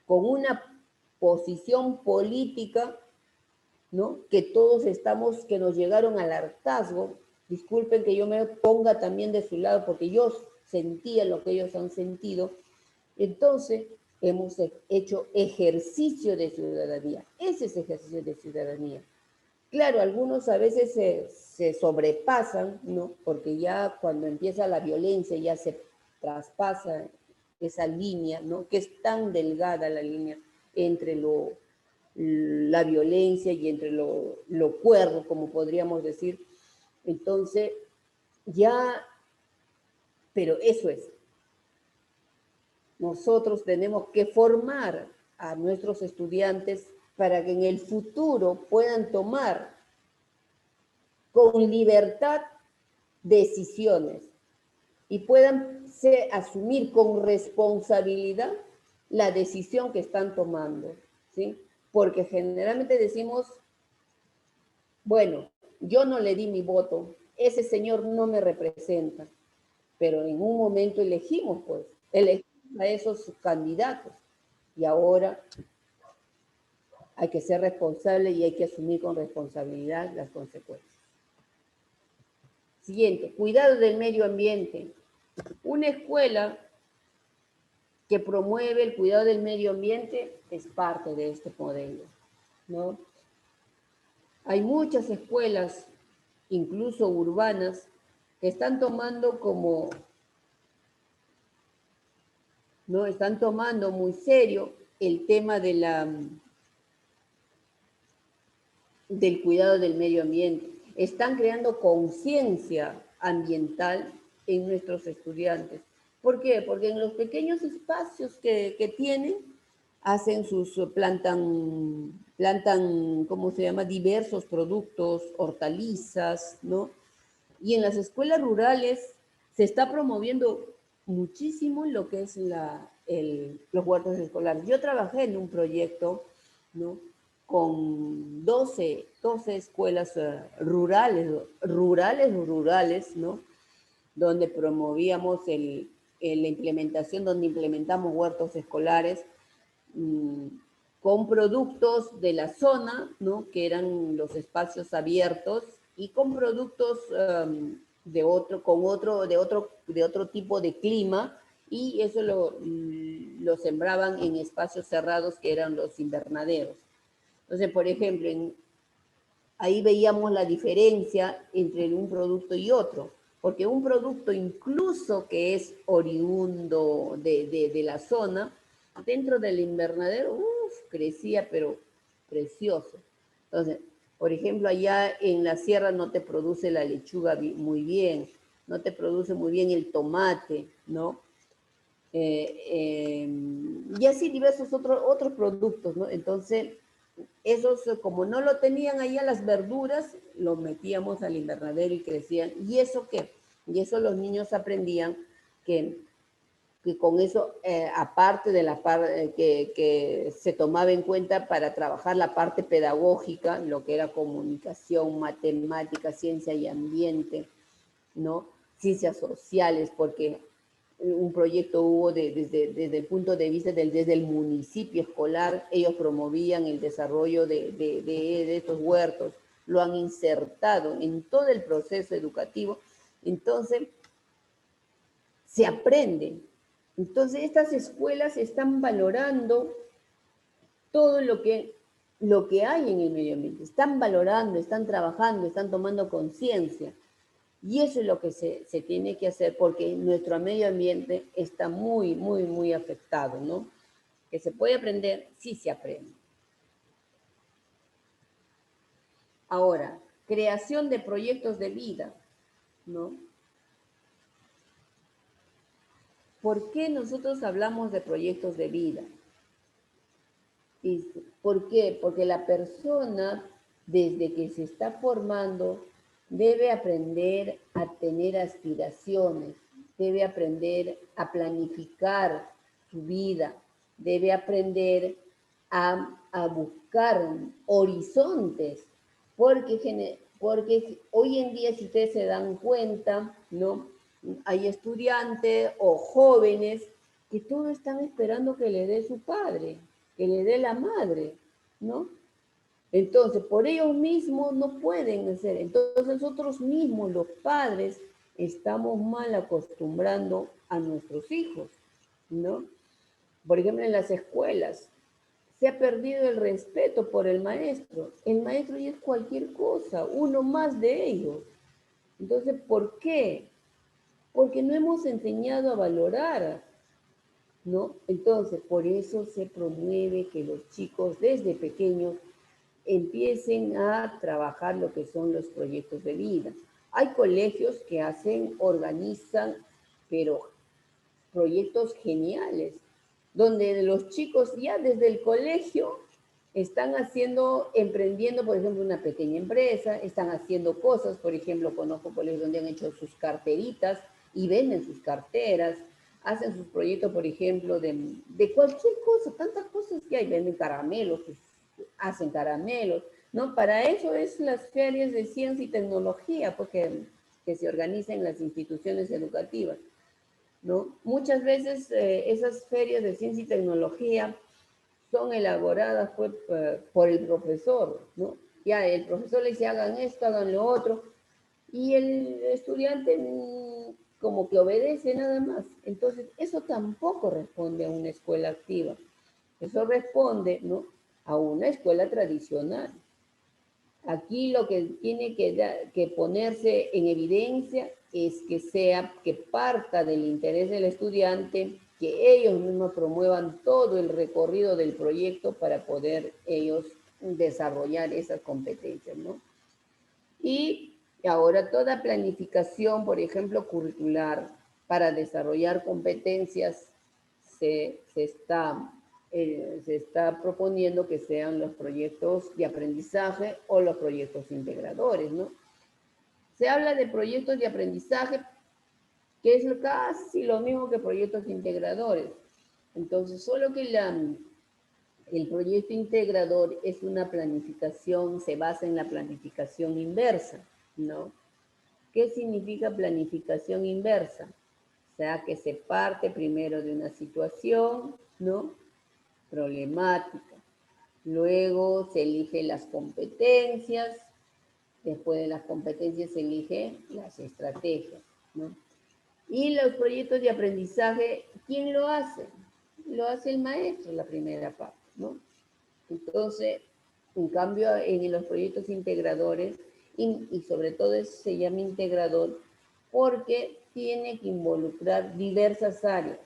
Speaker 1: con una posición política, ¿no? Que todos estamos, que nos llegaron al hartazgo. Disculpen que yo me ponga también de su lado, porque yo sentía lo que ellos han sentido. Entonces, hemos hecho ejercicio de ciudadanía. Ese es ejercicio de ciudadanía. Claro, algunos a veces se sobrepasan, ¿no? Porque ya cuando empieza la violencia ya se traspasa esa línea, ¿no? Que es tan delgada la línea entre la violencia y entre lo cuerdo, como podríamos decir. Entonces, ya, pero eso es. Nosotros tenemos que formar a nuestros estudiantes para que en el futuro puedan tomar con libertad decisiones y puedan asumir con responsabilidad la decisión que están tomando, ¿sí? Porque generalmente decimos, bueno, yo no le di mi voto, ese señor no me representa, pero en un momento elegimos, pues, elegimos a esos candidatos y ahora hay que ser responsable y hay que asumir con responsabilidad las consecuencias. Siguiente, cuidado del medio ambiente. Una escuela que promueve el cuidado del medio ambiente es parte de este modelo, ¿no? Hay muchas escuelas, incluso urbanas, que están tomando como, ¿no? Están tomando muy serio el tema de del cuidado del medio ambiente. Están creando conciencia ambiental en nuestros estudiantes. ¿Por qué? Porque en los pequeños espacios que tienen, plantan, ¿cómo se llama? Diversos productos, hortalizas, ¿no? Y en las escuelas rurales se está promoviendo muchísimo lo que es los huertos escolares. Yo trabajé en un proyecto, ¿no? Con 12 escuelas rurales, ¿no? Donde promovíamos la implementación, donde implementamos huertos escolares con productos de la zona, ¿no? Que eran los espacios abiertos, y con productos de otro tipo de clima, y eso lo sembraban en espacios cerrados que eran los invernaderos. Entonces, por ejemplo, ahí veíamos la diferencia entre un producto y otro, porque un producto incluso que es oriundo de la zona, dentro del invernadero, crecía, pero precioso. Entonces, por ejemplo, allá en la sierra no te produce la lechuga muy bien, no te produce muy bien el tomate, ¿no? Y así diversos otros productos, ¿no? Entonces, esos, como no lo tenían allá las verduras, los metíamos al invernadero y crecían. ¿Y eso qué? Y eso los niños aprendían que con eso, aparte de la parte que se tomaba en cuenta para trabajar la parte pedagógica, lo que era comunicación, matemática, ciencia y ambiente, ¿no? Ciencias sociales, porque un proyecto hubo desde el punto de vista desde el municipio escolar, ellos promovían el desarrollo de estos huertos, lo han insertado en todo el proceso educativo, entonces se aprende. Entonces estas escuelas están valorando todo lo que lo que hay en el medio ambiente, están valorando, están trabajando, están tomando conciencia. Y eso es lo que se tiene que hacer porque nuestro medio ambiente está muy, muy, muy afectado, ¿no? Que se puede aprender, sí se aprende. Ahora, creación de proyectos de vida, ¿no? ¿Por qué nosotros hablamos de proyectos de vida? ¿Por qué? Porque la persona, desde que se está formando, debe aprender a tener aspiraciones, debe aprender a planificar su vida, debe aprender a buscar horizontes, porque hoy en día, si ustedes se dan cuenta, ¿no? Hay estudiantes o jóvenes que todos están esperando que le dé su padre, que le dé la madre, ¿no? Entonces, por ellos mismos no pueden hacer. Entonces, nosotros mismos, los padres, estamos mal acostumbrando a nuestros hijos, ¿no? Por ejemplo, en las escuelas, se ha perdido el respeto por el maestro. El maestro ya es cualquier cosa, uno más de ellos. Entonces, ¿por qué? Porque no hemos enseñado a valorar, ¿no? Entonces, por eso se promueve que los chicos desde pequeños empiecen a trabajar lo que son los proyectos de vida. Hay colegios que organizan, pero proyectos geniales, donde los chicos ya desde el colegio están emprendiendo, por ejemplo, una pequeña empresa, están haciendo cosas, por ejemplo, conozco colegios donde han hecho sus carteritas y venden sus carteras, hacen sus proyectos, por ejemplo, de cualquier cosa, tantas cosas que hay, venden caramelos, hacen caramelos, ¿no? Para eso es las ferias de ciencia y tecnología, porque que se organizan en las instituciones educativas, ¿no? Muchas veces esas ferias de ciencia y tecnología son elaboradas pues, por el profesor, ¿no? Ya el profesor le dice, hagan esto, hagan lo otro, y el estudiante como que obedece nada más. Entonces, eso tampoco responde a una escuela activa. Eso responde, ¿no?, a una escuela tradicional. Aquí lo que tiene que ponerse en evidencia es que parta del interés del estudiante, que ellos mismos promuevan todo el recorrido del proyecto para poder ellos desarrollar esas competencias, ¿no? Y ahora toda planificación, por ejemplo, curricular para desarrollar competencias se está proponiendo que sean los proyectos de aprendizaje o los proyectos integradores, ¿no? Se habla de proyectos de aprendizaje, que es casi lo mismo que proyectos integradores. Entonces, solo que el proyecto integrador es una planificación, se basa en la planificación inversa, ¿no? ¿Qué significa planificación inversa? O sea, que se parte primero de una situación, ¿no?, problemática. Luego se eligen las competencias, después de las competencias se eligen las estrategias, ¿no? Y los proyectos de aprendizaje, ¿quién lo hace? Lo hace el maestro, la primera parte, ¿no? Entonces, en cambio, en los proyectos integradores, y sobre todo se llama integrador porque tiene que involucrar diversas áreas,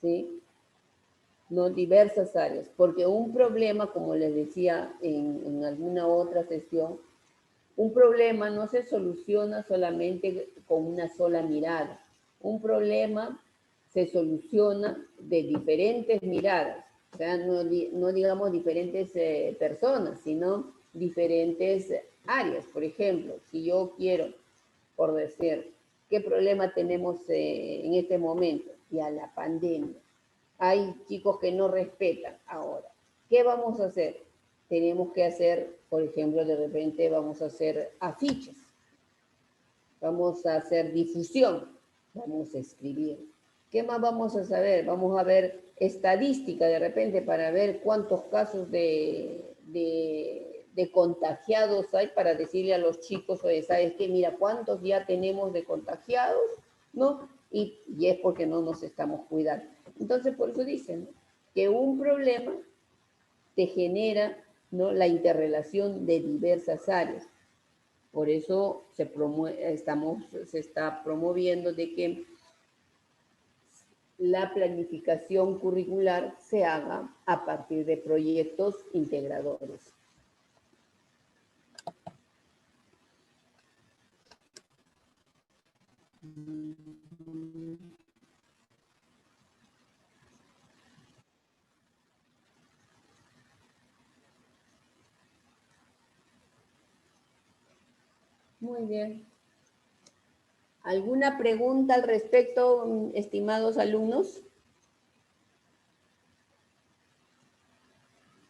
Speaker 1: ¿sí? No, diversas áreas, porque un problema, como les decía en alguna otra sesión, un problema no se soluciona solamente con una sola mirada. Un problema se soluciona de diferentes miradas. O sea, no digamos diferentes personas, sino diferentes áreas. Por ejemplo, si yo quiero, por decir, ¿qué problema tenemos en este momento? Ya la pandemia. Hay chicos que no respetan ahora. ¿Qué vamos a hacer? Tenemos que hacer, por ejemplo, de repente vamos a hacer afiches, vamos a hacer difusión, vamos a escribir. ¿Qué más vamos a saber? Vamos a ver estadística de repente para ver cuántos casos de contagiados hay para decirle a los chicos, oye, ¿sabes qué? Mira, ¿cuántos ya tenemos de contagiados? ¿No? Y es porque no nos estamos cuidando. Entonces, por eso dicen, ¿no?, que un problema te genera ¿no? La interrelación de diversas áreas. Por eso se está promoviendo de que la planificación curricular se haga a partir de proyectos integradores. Muy bien. ¿Alguna pregunta al respecto, estimados alumnos?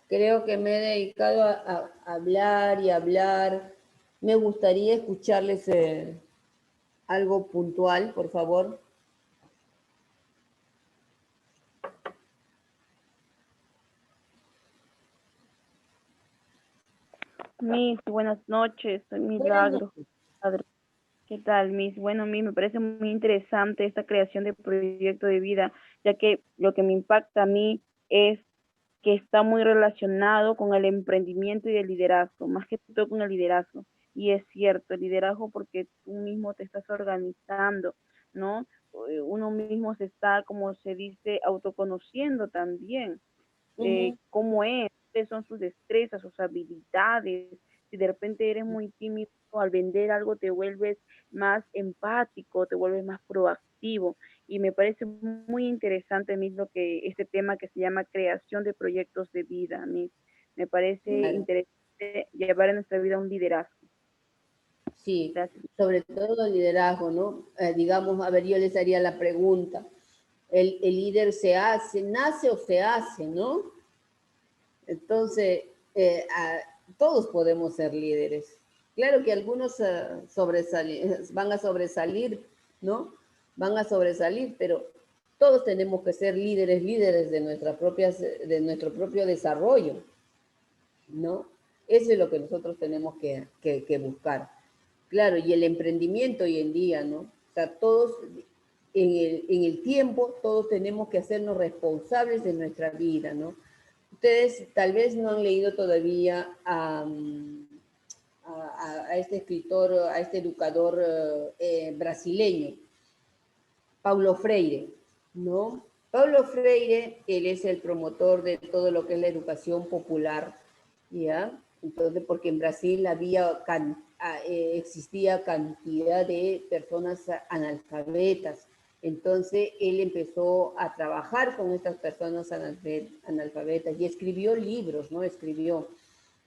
Speaker 1: Creo que me he dedicado a hablar y hablar. Me gustaría escucharles algo puntual, por favor.
Speaker 2: Miss, buenas noches, soy
Speaker 1: Buenas
Speaker 2: Milagro.
Speaker 1: noches.
Speaker 2: ¿Qué tal, Miss? Bueno, Miss, me parece muy interesante esta creación de proyecto de vida, ya que lo que me impacta a mí es que está muy relacionado con el emprendimiento y el liderazgo, más que todo con el liderazgo. Y es cierto, el liderazgo porque tú mismo te estás organizando, ¿no? Uno mismo se está, como se dice, autoconociendo también,
Speaker 1: Ujú.
Speaker 2: cómo es, cuáles son sus destrezas, sus habilidades. Si de repente eres muy tímido, al vender algo te vuelves más empático, te vuelves más proactivo. Y me parece muy interesante a mí lo que este tema que se llama creación de proyectos de vida. A mí me parece
Speaker 1: Claro,
Speaker 2: interesante llevar en nuestra vida un liderazgo.
Speaker 1: sí,
Speaker 2: Gracias.
Speaker 1: sobre todo el liderazgo, ¿no? Digamos, a ver, yo les haría la pregunta. ¿El líder se hace, nace o se hace, no? Entonces, todos podemos ser líderes. Claro que algunos van a sobresalir, ¿no? Van a sobresalir, pero todos tenemos que ser líderes, líderes de nuestro propio desarrollo, ¿no? Eso es lo que nosotros tenemos que buscar. Claro, y el emprendimiento hoy en día, ¿no? O sea, todos en el tiempo, todos tenemos que hacernos responsables de nuestra vida, ¿no? Ustedes tal vez no han leído todavía a este escritor, a este educador brasileño, Paulo Freire, ¿no? Paulo Freire, él es el promotor de todo lo que es la educación popular, ¿ya? Entonces, porque en Brasil existía cantidad de personas analfabetas. Entonces, él empezó a trabajar con estas personas analfabetas y escribió libros, ¿no? Escribió.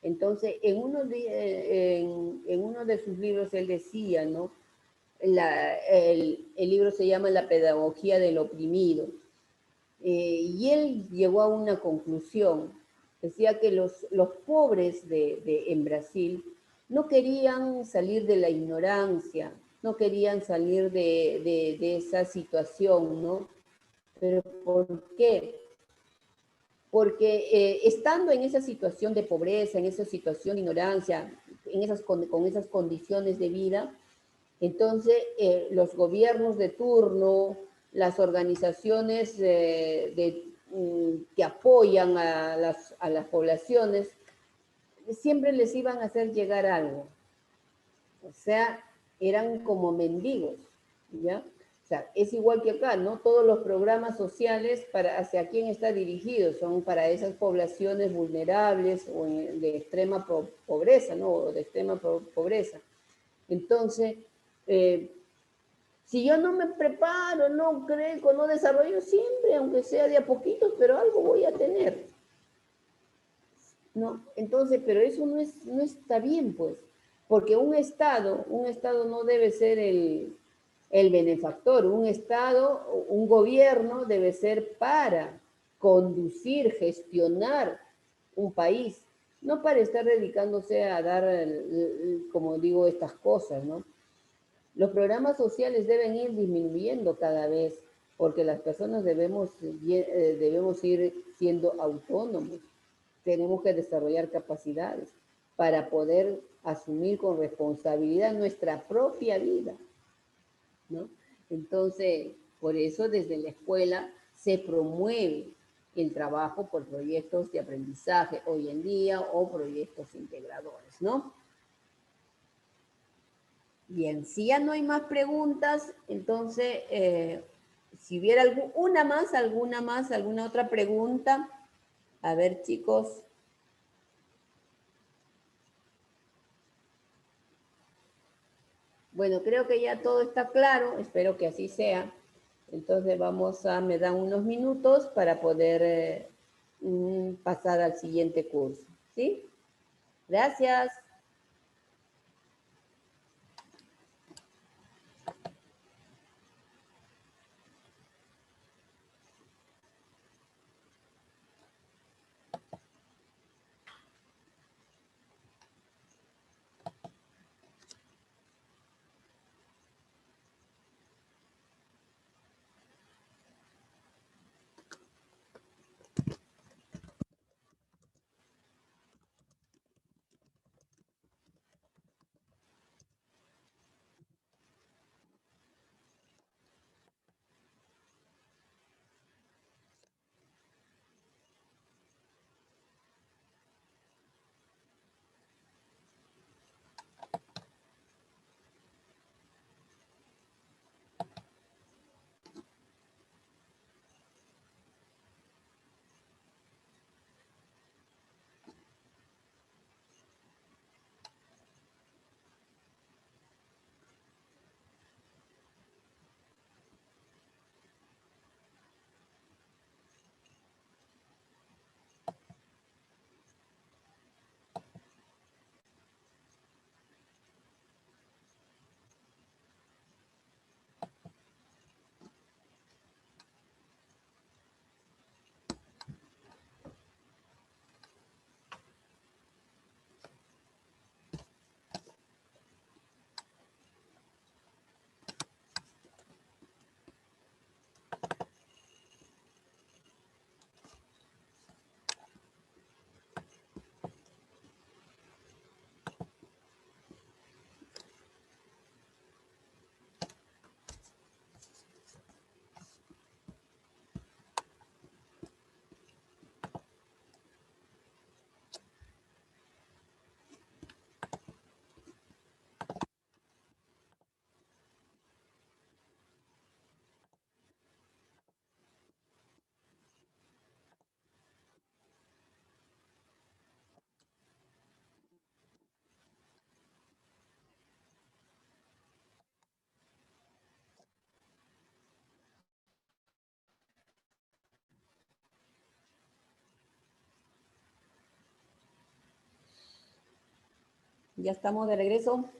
Speaker 1: Entonces, en uno de sus libros él decía, ¿no? El libro se llama La pedagogía del oprimido. Y él llegó a una conclusión. Decía que los pobres en Brasil no querían salir de la ignorancia, no querían salir de esa situación, ¿no? ¿Pero por qué? Porque estando en esa situación de pobreza, en esa situación de ignorancia, con esas condiciones de vida, entonces los gobiernos de turno, las organizaciones que apoyan a las poblaciones, siempre les iban a hacer llegar algo. O sea, eran como mendigos, ¿ya? O sea, es igual que acá, ¿no? Todos los programas sociales hacia quién está dirigido, son para esas poblaciones vulnerables o de extrema pobreza, ¿no? O de extrema pobreza. Entonces, si yo no me preparo, no crezco, no desarrollo, siempre, aunque sea de a poquitos, pero algo voy a tener. ¿No? Entonces, pero eso no está bien, pues, porque un Estado no debe ser el benefactor, un gobierno debe ser para conducir, gestionar un país, no para estar dedicándose a dar, como digo, estas cosas, ¿no? Los programas sociales deben ir disminuyendo cada vez, porque las personas debemos ir siendo autónomos. Tenemos que desarrollar capacidades para poder asumir con responsabilidad nuestra propia vida, ¿no? Entonces, por eso desde la escuela se promueve el trabajo por proyectos de aprendizaje hoy en día o proyectos integradores, ¿no? Bien, si ya no hay más preguntas, entonces, si hubiera alguna otra pregunta. A ver, chicos. Bueno, creo que ya todo está claro, espero que así sea. Entonces me dan unos minutos para poder pasar al siguiente curso, ¿sí? Gracias. Ya estamos de regreso.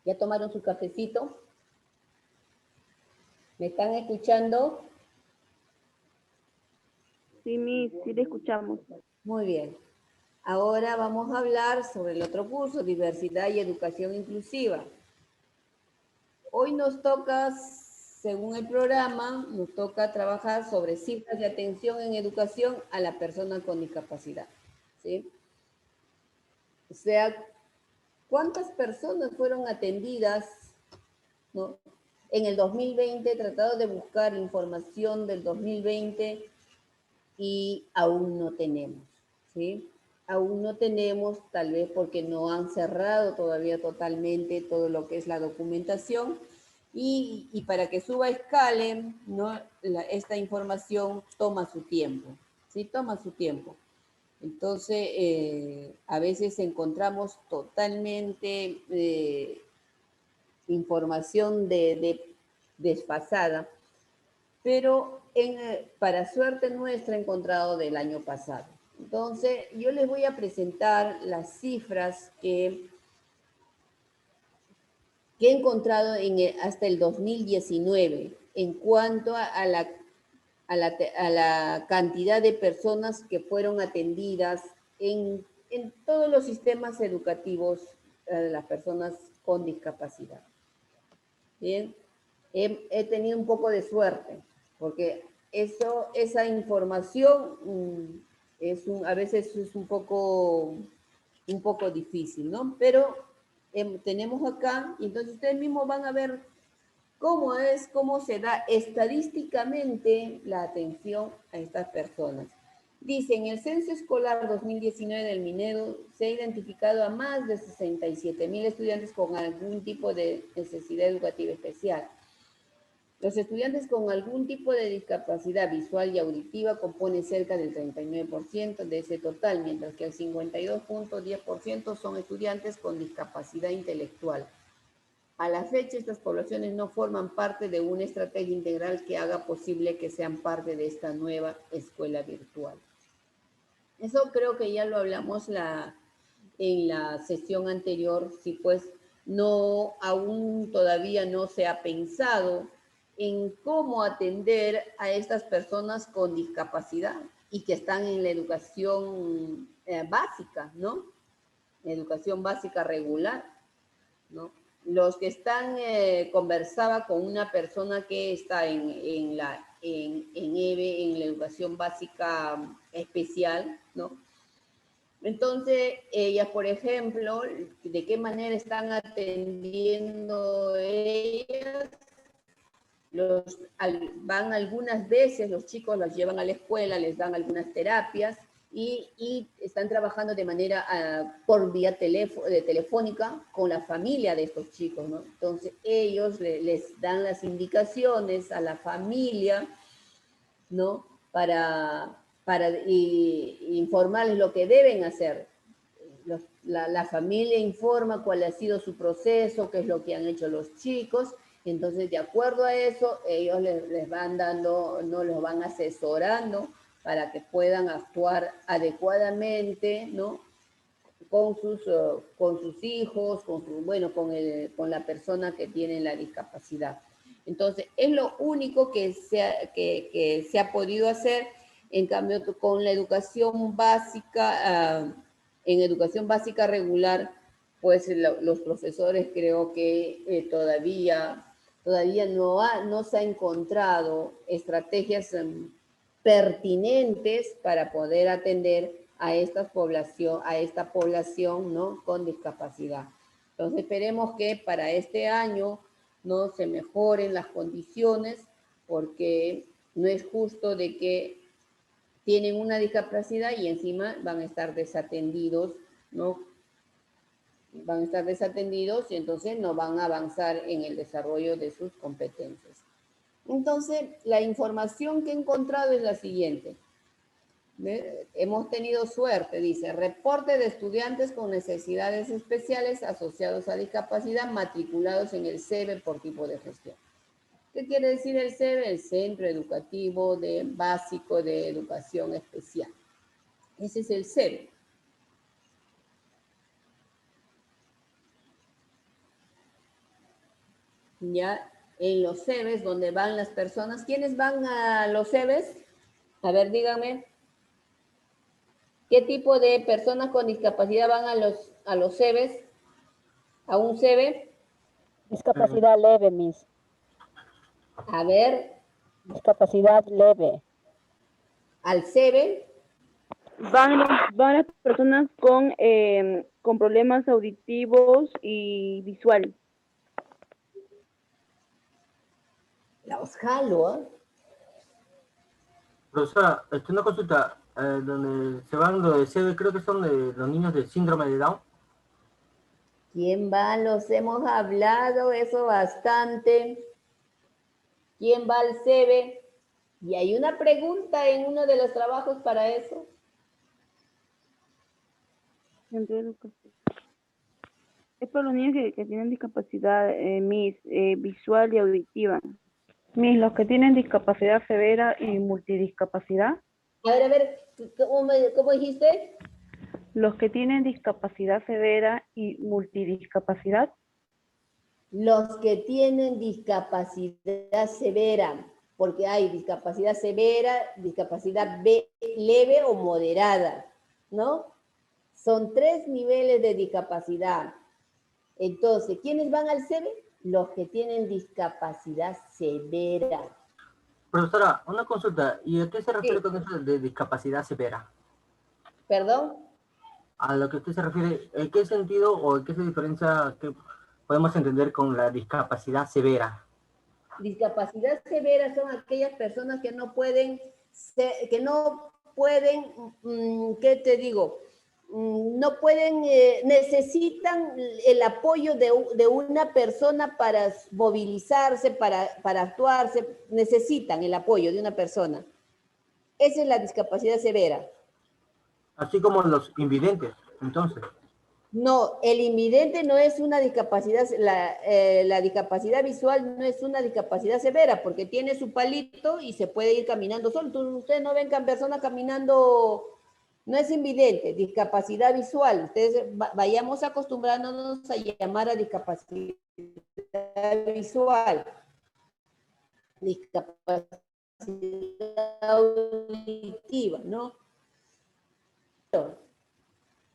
Speaker 1: ¿Ya tomaron su cafecito? ¿Me están escuchando?
Speaker 2: Sí, Miss, sí le escuchamos.
Speaker 1: Muy bien. Ahora vamos a hablar sobre el otro curso, Diversidad y Educación Inclusiva. Hoy nos toca, según el programa, nos toca trabajar sobre cifras de atención en educación a la persona con discapacidad, ¿sí? O sea, ¿cuántas personas fueron atendidas, ¿no? En el 2020? He tratado de buscar información del 2020 y aún no tenemos, ¿sí? Aún no tenemos, tal vez porque no han cerrado todavía totalmente todo lo que es la documentación, y para que suba a escala, ¿no? Esta información toma su tiempo, ¿sí? Toma su tiempo. Entonces, a veces encontramos totalmente información desfasada, pero para suerte nuestra he encontrado del año pasado. Entonces, yo les voy a presentar las cifras que he encontrado hasta el 2019 en cuanto a la cantidad de personas que fueron atendidas en todos los sistemas educativos a las personas con discapacidad. Bien, he tenido un poco de suerte, porque esa información a veces es un poco difícil, ¿no? Pero tenemos acá, y entonces ustedes mismos van a ver cómo se da estadísticamente la atención a estas personas. Dice, en el Censo Escolar 2019 del Minedo se ha identificado a más de 67,000 estudiantes con algún tipo de necesidad educativa especial. Los estudiantes con algún tipo de discapacidad visual y auditiva componen cerca del 39% de ese total, mientras que el 52,10% son estudiantes con discapacidad intelectual. A la fecha, estas poblaciones no forman parte de una estrategia integral que haga posible que sean parte de esta nueva escuela virtual. Eso creo que ya lo hablamos en la sesión anterior, si pues aún todavía no se ha pensado en cómo atender a estas personas con discapacidad y que están en la educación básica, ¿no? Educación básica regular, ¿no? Los que están, conversaba con una persona que está en EBE, en la educación básica especial, ¿no? Entonces, ellas, por ejemplo, ¿de qué manera están atendiendo ellas? Van algunas veces, los chicos los llevan a la escuela, les dan algunas terapias y están trabajando de manera por vía telefónica con la familia de estos chicos, ¿no? Entonces ellos les dan las indicaciones a la familia, ¿no? Para informarles lo que deben hacer. La familia informa cuál ha sido su proceso, qué es lo que han hecho los chicos. Entonces, de acuerdo a eso, ellos les van dando, no los van asesorando para que puedan actuar adecuadamente, ¿no? Con sus hijos, con la persona que tiene la discapacidad. Entonces, es lo único que se ha podido hacer. En cambio, con la educación básica, en educación básica regular, pues los profesores creo que todavía no se ha encontrado estrategias pertinentes para poder atender a esta población, ¿no? Con discapacidad. Entonces esperemos que para este año no se mejoren las condiciones, porque no es justo de que tienen una discapacidad y encima van a estar desatendidos, ¿no? Van a estar desatendidos y entonces no van a avanzar en el desarrollo de sus competencias. Entonces, la información que he encontrado es la siguiente. Hemos tenido suerte, dice, reporte de estudiantes con necesidades especiales asociados a discapacidad matriculados en el CEBE por tipo de gestión. ¿Qué quiere decir el CEBE? El Centro Educativo Básico de Educación Especial. Ese es el CEBE. Ya en los CEBES, donde van las personas. ¿Quiénes van a los CEBES? A ver, díganme. ¿Qué tipo de personas con discapacidad van a los CEBES? ¿A un CEBE?
Speaker 4: Discapacidad leve, Miss.
Speaker 1: A ver.
Speaker 4: Discapacidad leve.
Speaker 1: ¿Al CEBE?
Speaker 2: Van las personas con problemas auditivos y visual.
Speaker 1: Los jalo, ¿eh?
Speaker 5: Profesora, una consulta, donde se van los de CB, creo que son de los niños de síndrome de Down.
Speaker 1: ¿Quién va? Los hemos hablado eso bastante. ¿Quién va al CEBE? Y hay una pregunta en uno de los trabajos para eso.
Speaker 2: Es para los niños que tienen discapacidad visual y auditiva.
Speaker 4: Miss, los que tienen discapacidad severa y multidiscapacidad.
Speaker 1: A ver, ¿cómo dijiste?
Speaker 4: Los que tienen discapacidad severa y multidiscapacidad.
Speaker 1: Los que tienen discapacidad severa, porque hay discapacidad severa, discapacidad leve o moderada, ¿no? Son 3 niveles de discapacidad. Entonces, ¿quiénes van al CEBE? Los que tienen discapacidad severa.
Speaker 5: Profesora, una consulta, ¿y a qué se refiere con eso de discapacidad severa?
Speaker 1: ¿Perdón?
Speaker 5: A lo que usted se refiere, ¿en qué sentido o en qué se diferencia, qué podemos entender con la discapacidad severa?
Speaker 1: Discapacidad severa son aquellas personas que no pueden, ¿qué te digo? No pueden, necesitan el apoyo de una persona para movilizarse, para actuarse, necesitan el apoyo de una persona. Esa es la discapacidad severa.
Speaker 5: Así como los invidentes, entonces.
Speaker 1: No, el invidente no es una discapacidad, la discapacidad visual no es una discapacidad severa, porque tiene su palito y se puede ir caminando solo. Ustedes no ven que personas caminando, no es invidente, discapacidad visual. Ustedes vayamos acostumbrándonos a llamar a discapacidad visual. Discapacidad auditiva, ¿no?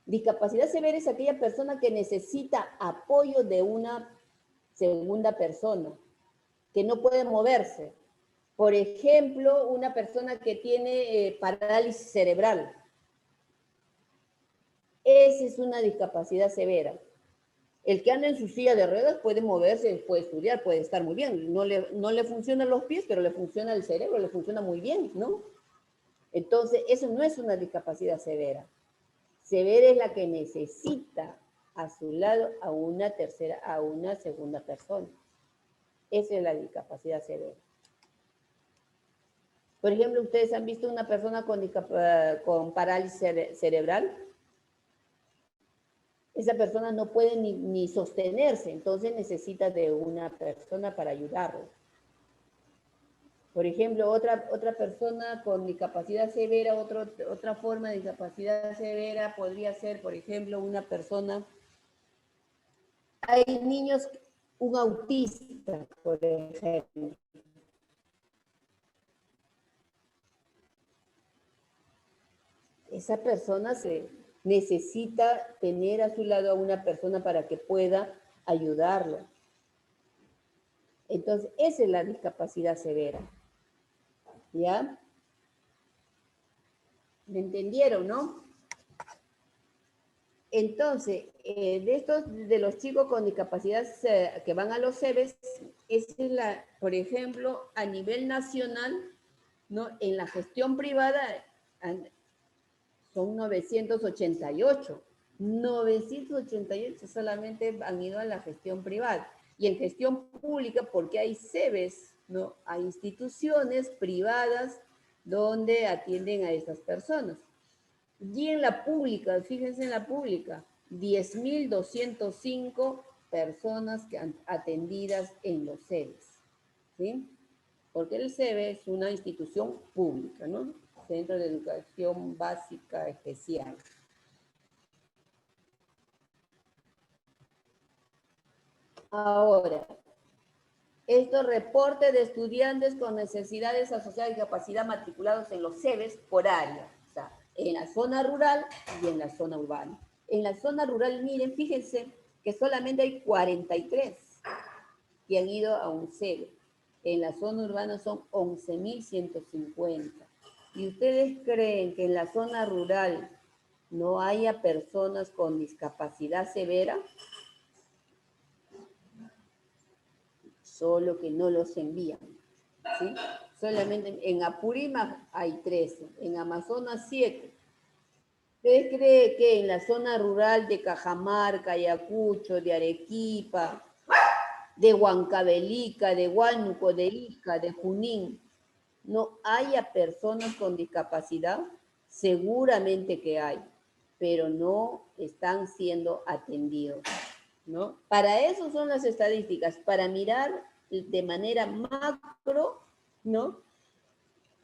Speaker 1: Discapacidad severa es aquella persona que necesita apoyo de una segunda persona, que no puede moverse. Por ejemplo, una persona que tiene parálisis cerebral. Esa es una discapacidad severa. El que anda en su silla de ruedas puede moverse, puede estudiar, puede estar muy bien. No le funcionan los pies, pero le funciona el cerebro, le funciona muy bien, ¿no? Entonces, eso no es una discapacidad severa. Severa es la que necesita a su lado a una segunda persona. Esa es la discapacidad severa. Por ejemplo, ¿ustedes han visto una persona con parálisis cerebral? Esa persona no puede ni sostenerse, entonces necesita de una persona para ayudarlo. Por ejemplo, otra persona con discapacidad severa, otra forma de discapacidad severa podría ser, por ejemplo, una persona... Hay niños, un autista, por ejemplo. Esa persona necesita tener a su lado a una persona para que pueda ayudarlo. Entonces, esa es la discapacidad severa. ¿Ya? ¿Me entendieron, no? Entonces, de los chicos con discapacidad que van a los CEBES, es por ejemplo, a nivel nacional, ¿no? En la gestión privada son 988. 988 solamente han ido a la gestión privada. Y en gestión pública, porque hay CEBES, ¿no? Hay instituciones privadas donde atienden a estas personas. Y en la pública, fíjense en la pública, 10.205 personas que han atendidas en los CEBES, ¿sí? Porque el CEBE es una institución pública, ¿no? Centro de Educación Básica Especial. Ahora, estos reportes de estudiantes con necesidades asociadas a discapacidad matriculados en los CEBES por área, o sea, en la zona rural y en la zona urbana. En la zona rural, miren, fíjense que solamente hay 43 que han ido a un CEBE. En la zona urbana son 11.150. ¿Y ustedes creen que en la zona rural no haya personas con discapacidad severa? Solo que no los envían, ¿sí? Solamente en Apurímac hay 13, en Amazonas 7. ¿Ustedes creen que en la zona rural de Cajamarca, Ayacucho, de Arequipa, de Huancavelica, de Huánuco, de Ica, de Junín, no haya personas con discapacidad? Seguramente que hay, pero no están siendo atendidos, ¿no? Para eso son las estadísticas, para mirar de manera macro, ¿no?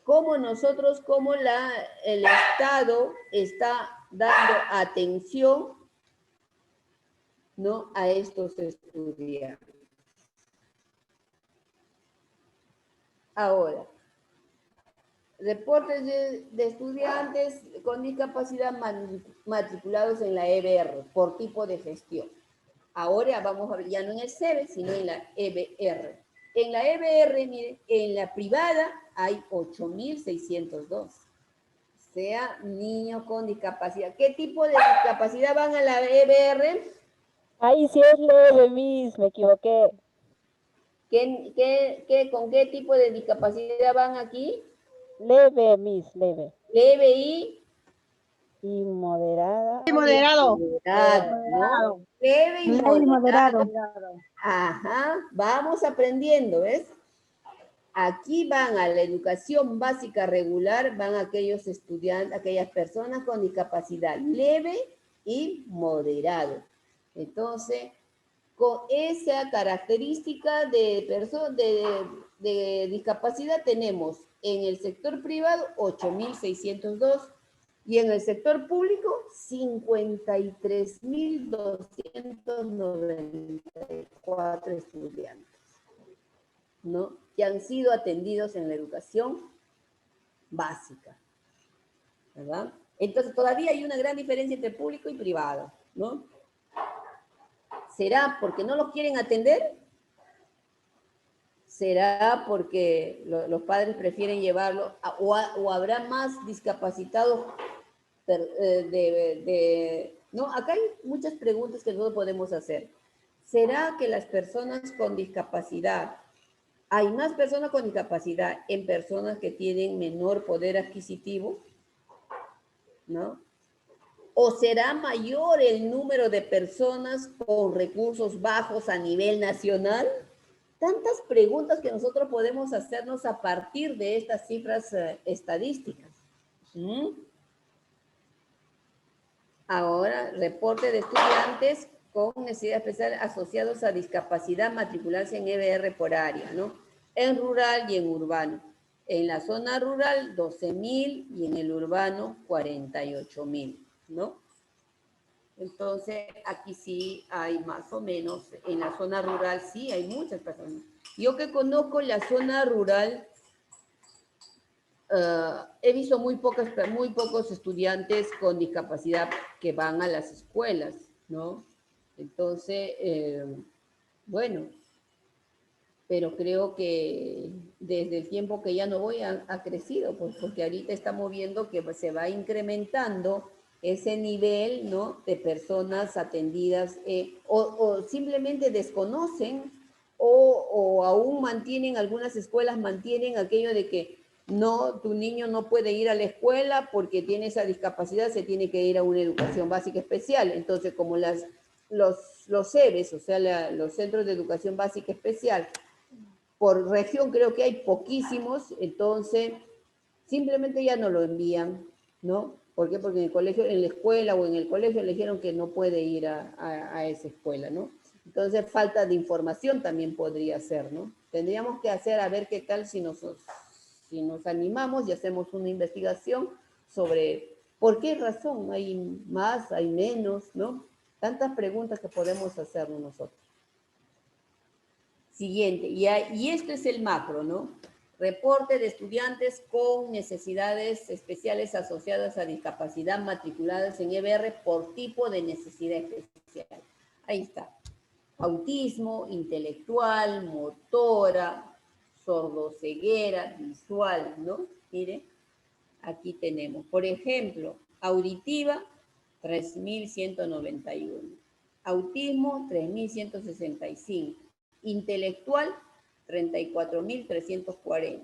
Speaker 1: Cómo nosotros, cómo el Estado está dando atención, ¿no? A estos estudiantes. Ahora, reportes de estudiantes con discapacidad matriculados en la EBR por tipo de gestión. Ahora vamos a ver, ya no en el CEBE, sino en la EBR. En la EBR, miren, en la privada hay 8.602. O sea, niños con discapacidad. ¿Qué tipo de discapacidad van a la EBR?
Speaker 6: Ahí sí es leve, Miss, me equivoqué.
Speaker 1: ¿Con qué tipo de discapacidad van aquí?
Speaker 6: Leve, Miss, leve.
Speaker 1: Leve y
Speaker 6: Y moderada.
Speaker 3: Sí, moderado.
Speaker 1: moderado, ¿no? Leve y moderado. Ajá, vamos aprendiendo, ¿ves? Aquí van a la educación básica regular, van aquellos estudiantes, aquellas personas con discapacidad leve y moderado. Entonces, con esa característica de discapacidad tenemos en el sector privado 8.602 y en el sector público 53.294 estudiantes, ¿no? Que han sido atendidos en la educación básica, ¿verdad? Entonces todavía hay una gran diferencia entre público y privado, ¿no? ¿Será porque no los quieren atender? ¿Será porque los padres prefieren llevarlo? ¿O habrá más discapacitados? No, acá hay muchas preguntas que nosotros podemos hacer. ¿Será que las personas con discapacidad, hay más personas con discapacidad en personas que tienen menor poder adquisitivo? ¿No? ¿O será mayor el número de personas con recursos bajos a nivel nacional? Tantas preguntas que nosotros podemos hacernos a partir de estas cifras estadísticas. ¿Mm? Ahora, reporte de estudiantes con necesidad especial asociados a discapacidad matricularse en EBR por área, ¿no? En rural y en urbano. En la zona rural, 12.000 y en el urbano, 48.000, ¿no? Entonces, aquí sí hay más o menos, en la zona rural sí hay muchas personas. Yo que conozco la zona rural, he visto muy pocos estudiantes con discapacidad que van a las escuelas, ¿no? Entonces, bueno, pero creo que desde el tiempo que ya no voy ha crecido, pues, porque ahorita estamos viendo que se va incrementando ese nivel, ¿no? De personas atendidas o simplemente desconocen o aún mantienen, algunas escuelas mantienen aquello de que no, tu niño no puede ir a la escuela porque tiene esa discapacidad, se tiene que ir a una educación básica especial. Entonces, como los CEBES, o sea, los Centros de Educación Básica Especial, por región creo que hay poquísimos, entonces simplemente ya no lo envían, ¿no? ¿Por qué? Porque en el colegio, en la escuela o en el colegio le dijeron que no puede ir a esa escuela, ¿no? Entonces falta de información también podría ser, ¿no? Tendríamos que hacer a ver qué tal si nos animamos y hacemos una investigación sobre por qué razón hay más, hay menos, ¿no? Tantas preguntas que podemos hacernos nosotros. Siguiente, y esto es el macro, ¿no? Reporte de estudiantes con necesidades especiales asociadas a discapacidad matriculadas en EBR por tipo de necesidad especial. Ahí está. Autismo, intelectual, motora, sordoceguera, visual, ¿no? Mire, aquí tenemos, por ejemplo, auditiva, 3.191. Autismo, 3.165. Intelectual, 34.340.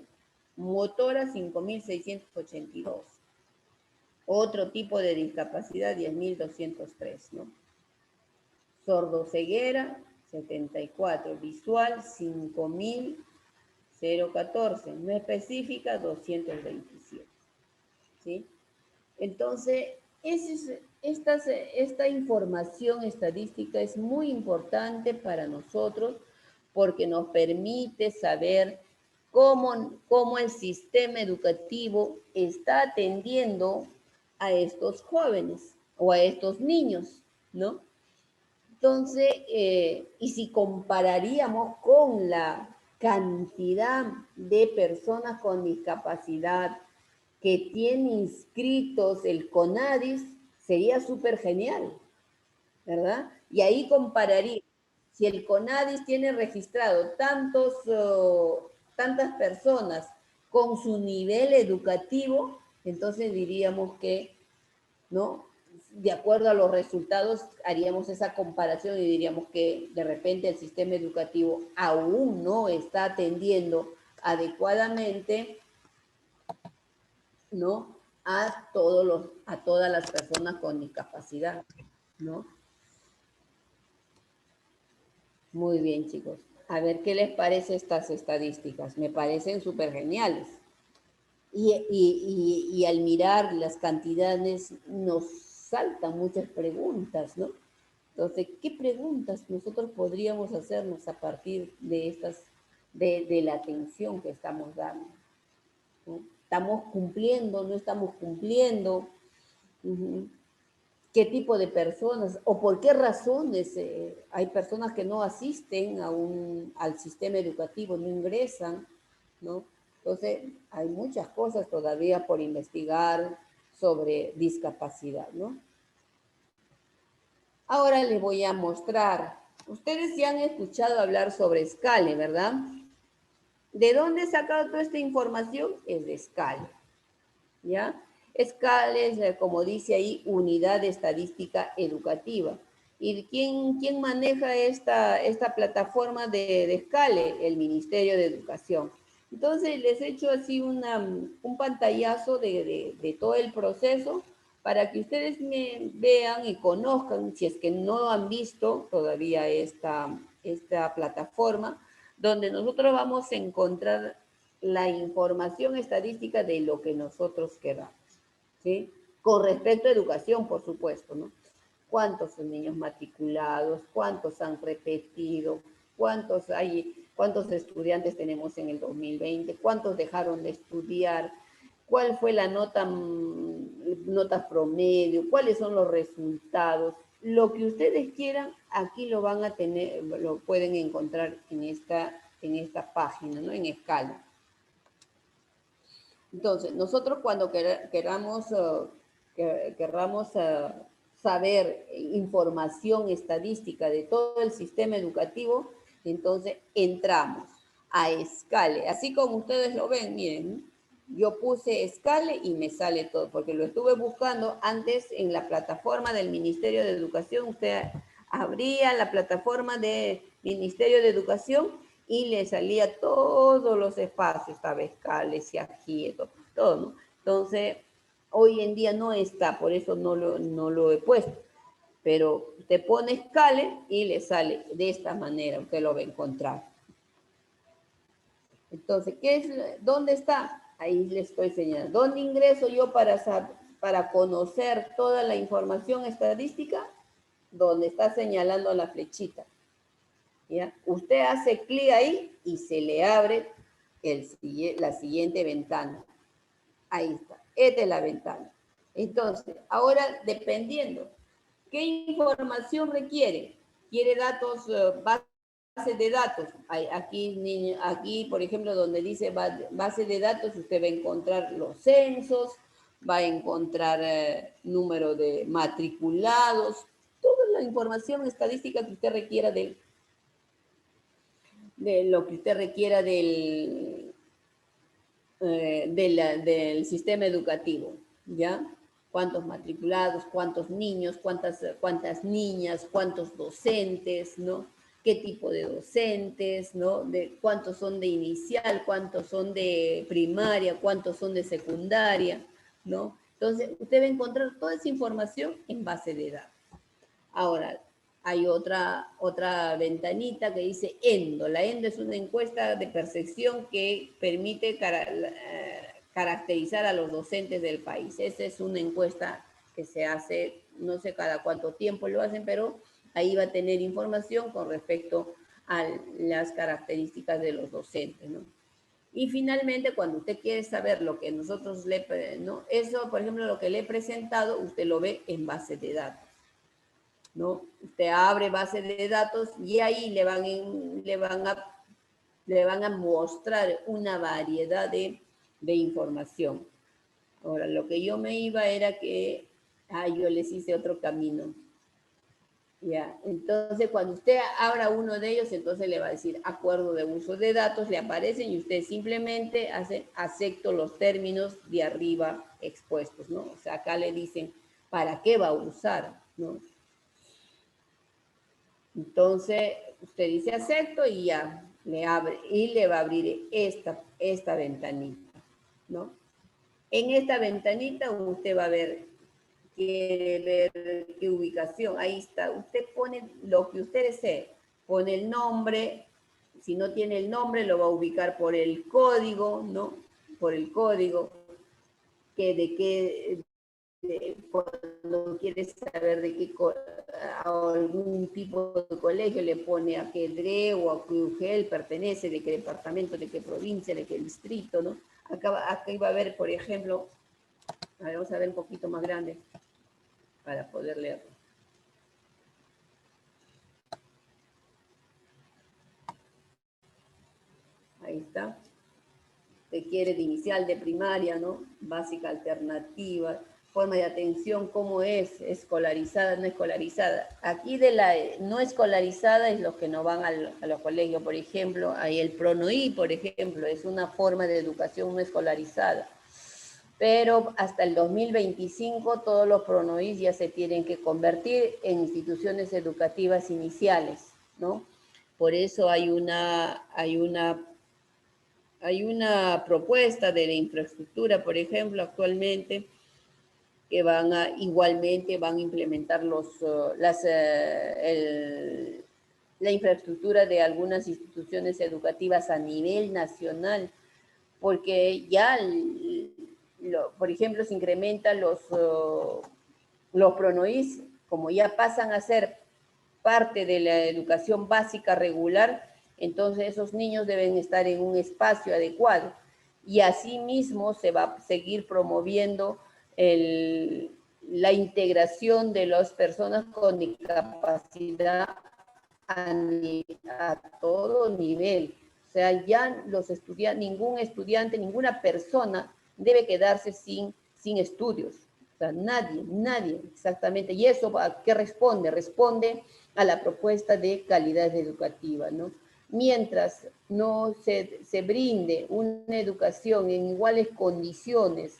Speaker 1: Motora, 5.682. Otro tipo de discapacidad, 10.203, ¿no? Sordoceguera, 74. Visual, 5.014. No específica, 227. ¿Sí? Entonces, esta información estadística es muy importante para nosotros porque nos permite saber cómo el sistema educativo está atendiendo a estos jóvenes o a estos niños, ¿no? Entonces, y si compararíamos con la cantidad de personas con discapacidad que tiene inscritos el CONADIS, sería súper genial, ¿verdad? Y ahí compararía, si el CONADIS tiene registrado tantas personas con su nivel educativo, entonces diríamos que, ¿no? de acuerdo a los resultados, haríamos esa comparación y diríamos que de repente el sistema educativo aún no está atendiendo adecuadamente, ¿no?, a todas las personas con discapacidad, ¿no? Muy bien, chicos. A ver, ¿qué les parece estas estadísticas? Me parecen súper geniales. Y al mirar las cantidades nos saltan muchas preguntas, ¿no? Entonces, ¿qué preguntas nosotros podríamos hacernos a partir de estas, de la atención que estamos dando, ¿no? ¿Estamos cumpliendo? ¿No estamos cumpliendo? ¿Qué tipo de personas o por qué razones hay personas que no asisten al sistema educativo, no ingresan, ¿no? Entonces, hay muchas cosas todavía por investigar sobre discapacidad, ¿no? Ahora les voy a mostrar. Ustedes ya han escuchado hablar sobre Scale, ¿verdad? ¿De dónde he sacado toda esta información? Es de Scale, ¿ya? Scale es, como dice ahí, Unidad de Estadística Educativa. ¿Y quién maneja esta plataforma de Scale? El Ministerio de Educación. Entonces, les he hecho así un pantallazo de todo el proceso para que ustedes me vean y conozcan, si es que no han visto todavía esta plataforma, donde nosotros vamos a encontrar la información estadística de lo que nosotros queramos, ¿sí? Con respecto a educación, por supuesto, ¿no? ¿Cuántos son niños matriculados? ¿Cuántos han repetido? ¿Cuántos estudiantes tenemos en el 2020? ¿Cuántos dejaron de estudiar? ¿Cuál fue la nota promedio? ¿Cuáles son los resultados? Lo que ustedes quieran, aquí lo van a tener, lo pueden encontrar en esta página, ¿no? En Escala. Entonces, nosotros cuando queramos saber información estadística de todo el sistema educativo, entonces entramos a Scale. Así como ustedes lo ven, miren, yo puse Scale y me sale todo, porque lo estuve buscando antes en la plataforma del Ministerio de Educación. Usted abría la plataforma del Ministerio de Educación y le salía todos los espacios, estaba Scale, Siagie, todo, ¿no? Entonces, hoy en día no está, por eso no lo he puesto. Pero usted pone Scale y le sale de esta manera, usted lo va a encontrar. Entonces, ¿dónde está? Ahí le estoy señalando. ¿Dónde ingreso yo para conocer toda la información estadística? Donde está señalando la flechita, ¿ya? Usted hace clic ahí y se le abre la siguiente ventana. Ahí está. Esta es la ventana. Entonces, ahora, dependiendo, ¿qué información requiere? ¿Quiere datos, base de datos? Aquí, por ejemplo, donde dice base de datos, usted va a encontrar los censos, va a encontrar número de matriculados, toda la información estadística que usted requiera de lo que usted requiera del sistema educativo, ¿ya? ¿Cuántos matriculados, cuántos niños, cuántas niñas, cuántos docentes, ¿no? ¿Qué tipo de docentes, ¿no? ¿Cuántos son de inicial, cuántos son de primaria, cuántos son de secundaria, ¿no? Entonces, usted va a encontrar toda esa información en base de datos. Ahora, hay otra ventanita que dice ENDO. La ENDO es una encuesta de percepción que permite caracterizar a los docentes del país. Esa es una encuesta que se hace, no sé cada cuánto tiempo lo hacen, pero ahí va a tener información con respecto a las características de los docentes, ¿no? Y finalmente, cuando usted quiere saber lo que nosotros ¿no? Eso, por ejemplo, lo que le he presentado, usted lo ve en base de datos, ¿no? Usted abre base de datos y ahí le van a mostrar una variedad de información. Ahora, lo que yo me iba era que, yo les hice otro camino. Ya, entonces cuando usted abra uno de ellos, entonces le va a decir acuerdo de uso de datos, le aparecen y usted simplemente hace acepto los términos de arriba expuestos, ¿no? O sea, acá le dicen para qué va a usar, ¿no? Entonces, usted dice acepto y ya le abre y le va a abrir esta ventanita, ¿no? En esta ventanita usted va a ver, quiere ver qué ubicación, ahí está, usted pone lo que usted desee, pone el nombre, si no tiene el nombre lo va a ubicar por el código, ¿no? Por el código, que de qué, cuando quiere saber de qué a algún tipo de colegio le pone a qué DRE o a qué UGEL pertenece, de qué departamento, de qué provincia, de qué distrito, ¿no? Acá va a ver, por ejemplo, a ver, vamos a ver un poquito más grande para poder leer. Ahí está. Se quiere de inicial, de primaria, ¿no? Básica, alternativa, forma de atención, ¿cómo es? Escolarizada, no escolarizada. Aquí de la no escolarizada es los que no van a los colegios, por ejemplo, ahí el PRONOI, por ejemplo, es una forma de educación no escolarizada. Pero hasta el 2025 todos los PRONOI ya se tienen que convertir en instituciones educativas iniciales, ¿no? Por eso hay una propuesta de la infraestructura, por ejemplo, actualmente, que igualmente van a implementar la infraestructura de algunas instituciones educativas a nivel nacional, porque ya, por ejemplo, se incrementan los PRONOIs, como ya pasan a ser parte de la educación básica regular, entonces esos niños deben estar en un espacio adecuado. Y asimismo se va a seguir promoviendo la integración de las personas con discapacidad a todo nivel. O sea, ya ningún estudiante, ninguna persona debe quedarse sin estudios. O sea, nadie, exactamente. ¿Y eso a qué responde? Responde a la propuesta de calidad educativa, ¿no? Mientras no se brinde una educación en iguales condiciones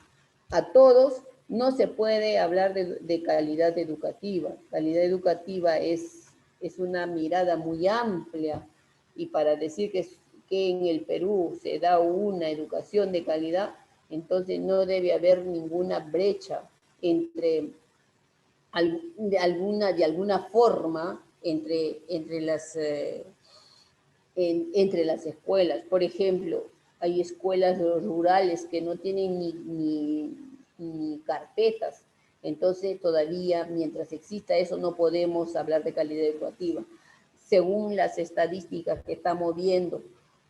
Speaker 1: a todos, no se puede hablar de calidad educativa. Calidad educativa es una mirada muy amplia, y para decir que en el Perú se da una educación de calidad, entonces no debe haber ninguna brecha entre de alguna forma entre las escuelas. Por ejemplo, hay escuelas rurales que no tienen ni carpetas, entonces todavía mientras exista eso no podemos hablar de calidad educativa. Según las estadísticas que estamos viendo,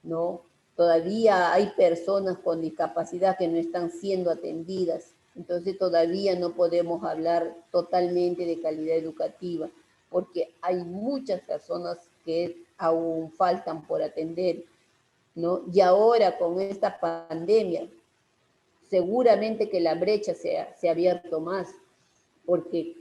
Speaker 1: ¿no? Todavía hay personas con discapacidad que no están siendo atendidas, entonces todavía no podemos hablar totalmente de calidad educativa, porque hay muchas personas que aún faltan por atender, ¿no? Y ahora con esta pandemia, seguramente que la brecha se ha abierto más, porque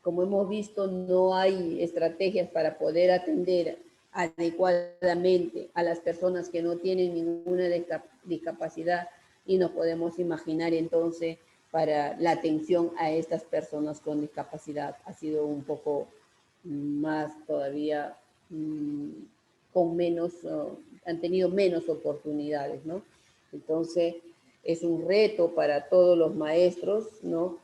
Speaker 1: como hemos visto, no hay estrategias para poder atender adecuadamente a las personas que no tienen ninguna discapacidad, y nos podemos imaginar entonces para la atención a estas personas con discapacidad ha sido un poco más todavía con menos, han tenido menos oportunidades, ¿no? Entonces es un reto para todos los maestros, ¿no?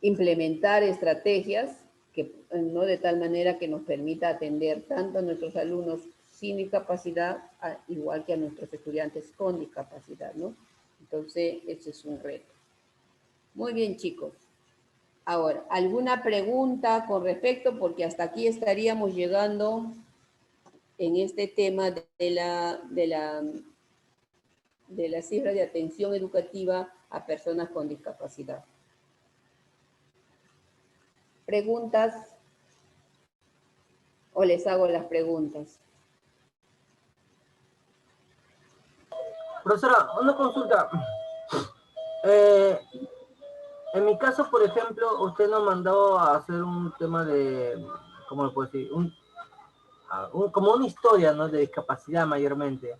Speaker 1: Implementar estrategias que, ¿no? De tal manera que nos permita atender tanto a nuestros alumnos sin discapacidad, igual que a nuestros estudiantes con discapacidad, ¿no? Entonces, ese es un reto. Muy bien, chicos. Ahora, ¿alguna pregunta con respecto? Porque hasta aquí estaríamos llegando en este tema de la cifra de atención educativa a personas con discapacidad. ¿Preguntas? ¿O les hago las preguntas?
Speaker 5: Profesora, una consulta. En mi caso, por ejemplo, usted nos mandó a hacer un tema de, ¿cómo lo puedo decir? Como una historia, ¿no? De discapacidad mayormente.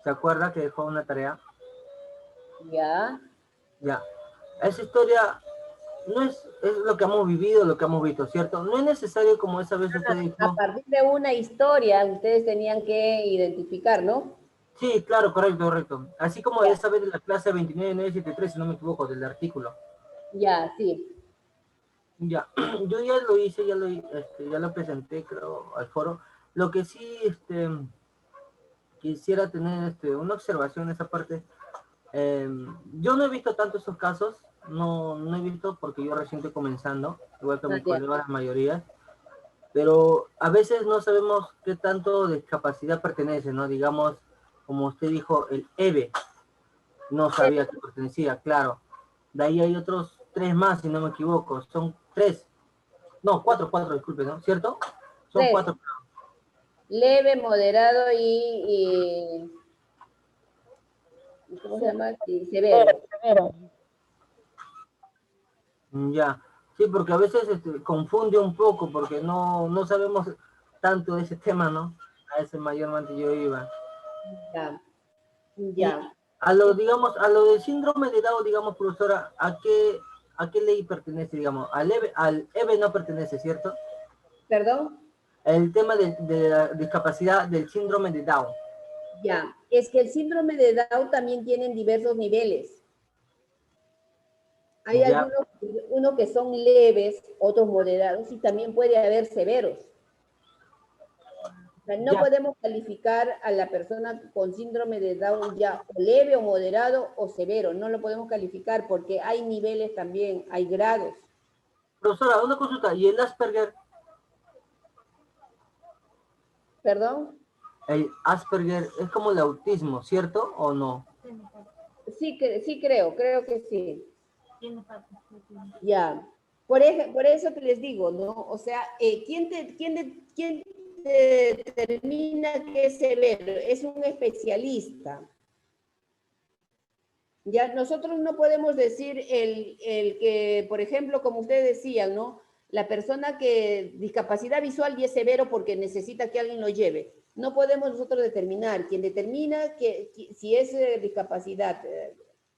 Speaker 5: ¿Se acuerda que dejó una tarea?
Speaker 1: Ya.
Speaker 5: Ya. esa historia no es lo que hemos vivido, lo que hemos visto, ¿cierto? No es necesario, como esa vez usted
Speaker 1: A
Speaker 5: dijo.
Speaker 1: partir de una historia, ustedes tenían que identificar, ¿no?
Speaker 5: Sí, claro, correcto, correcto. Así como
Speaker 1: Ya,
Speaker 5: esa vez de la clase 29973, si no me equivoco, del artículo.
Speaker 1: ya, sí.
Speaker 5: Ya, yo ya lo hice, ya lo presenté, creo, al foro. Lo que sí, quisiera tener una observación en esa parte. Yo no he visto tanto esos casos, no he visto porque yo recién estoy comenzando, igual que
Speaker 1: Ah,
Speaker 5: mis
Speaker 1: ya.
Speaker 5: colegas, la mayoría, pero a veces no sabemos qué tanto discapacidad pertenece, ¿no? Digamos, como usted dijo, el EVE, no sabía que pertenecía, claro. De ahí hay otros 3 más, si no me equivoco, son 3, no, 4, disculpe, ¿no? ¿Cierto? Son
Speaker 1: Tres.
Speaker 5: 4.
Speaker 1: Leve, moderado ¿cómo se
Speaker 6: Sí,
Speaker 1: llama? Y severo.
Speaker 6: severo.
Speaker 5: Ya, sí, porque a veces confunde un poco, porque no sabemos tanto de ese tema, ¿no? A ese mayormente yo iba.
Speaker 1: Ya,
Speaker 5: Y
Speaker 1: ya.
Speaker 5: digamos, a lo del síndrome de Down, digamos, profesora, ¿a qué ley pertenece, digamos? Al EVE no pertenece, ¿cierto?
Speaker 1: ¿Perdón?
Speaker 5: El tema de la discapacidad del síndrome de Down.
Speaker 1: Ya. Es que el síndrome de Down también tienen diversos niveles. Hay
Speaker 5: Ya,
Speaker 1: algunos uno que son leves, otros moderados y también puede haber severos. O sea, no
Speaker 5: ya.
Speaker 1: podemos calificar a la persona con síndrome de Down ya o leve o moderado o severo. No lo podemos calificar porque hay niveles también, hay grados.
Speaker 5: Profesora, una consulta, ¿y el Asperger?
Speaker 1: ¿Perdón?
Speaker 5: El Asperger es como el autismo, ¿cierto o no?
Speaker 1: Sí, sí creo que sí. Ya. Por eso te les digo, ¿no? O sea, ¿quién determina que es severo? Es un especialista. Ya, nosotros no podemos decir el que, por ejemplo, como ustedes decían, ¿no? La persona que discapacidad visual y es severo porque necesita que alguien lo lleve. No podemos nosotros determinar. Quien determina si es discapacidad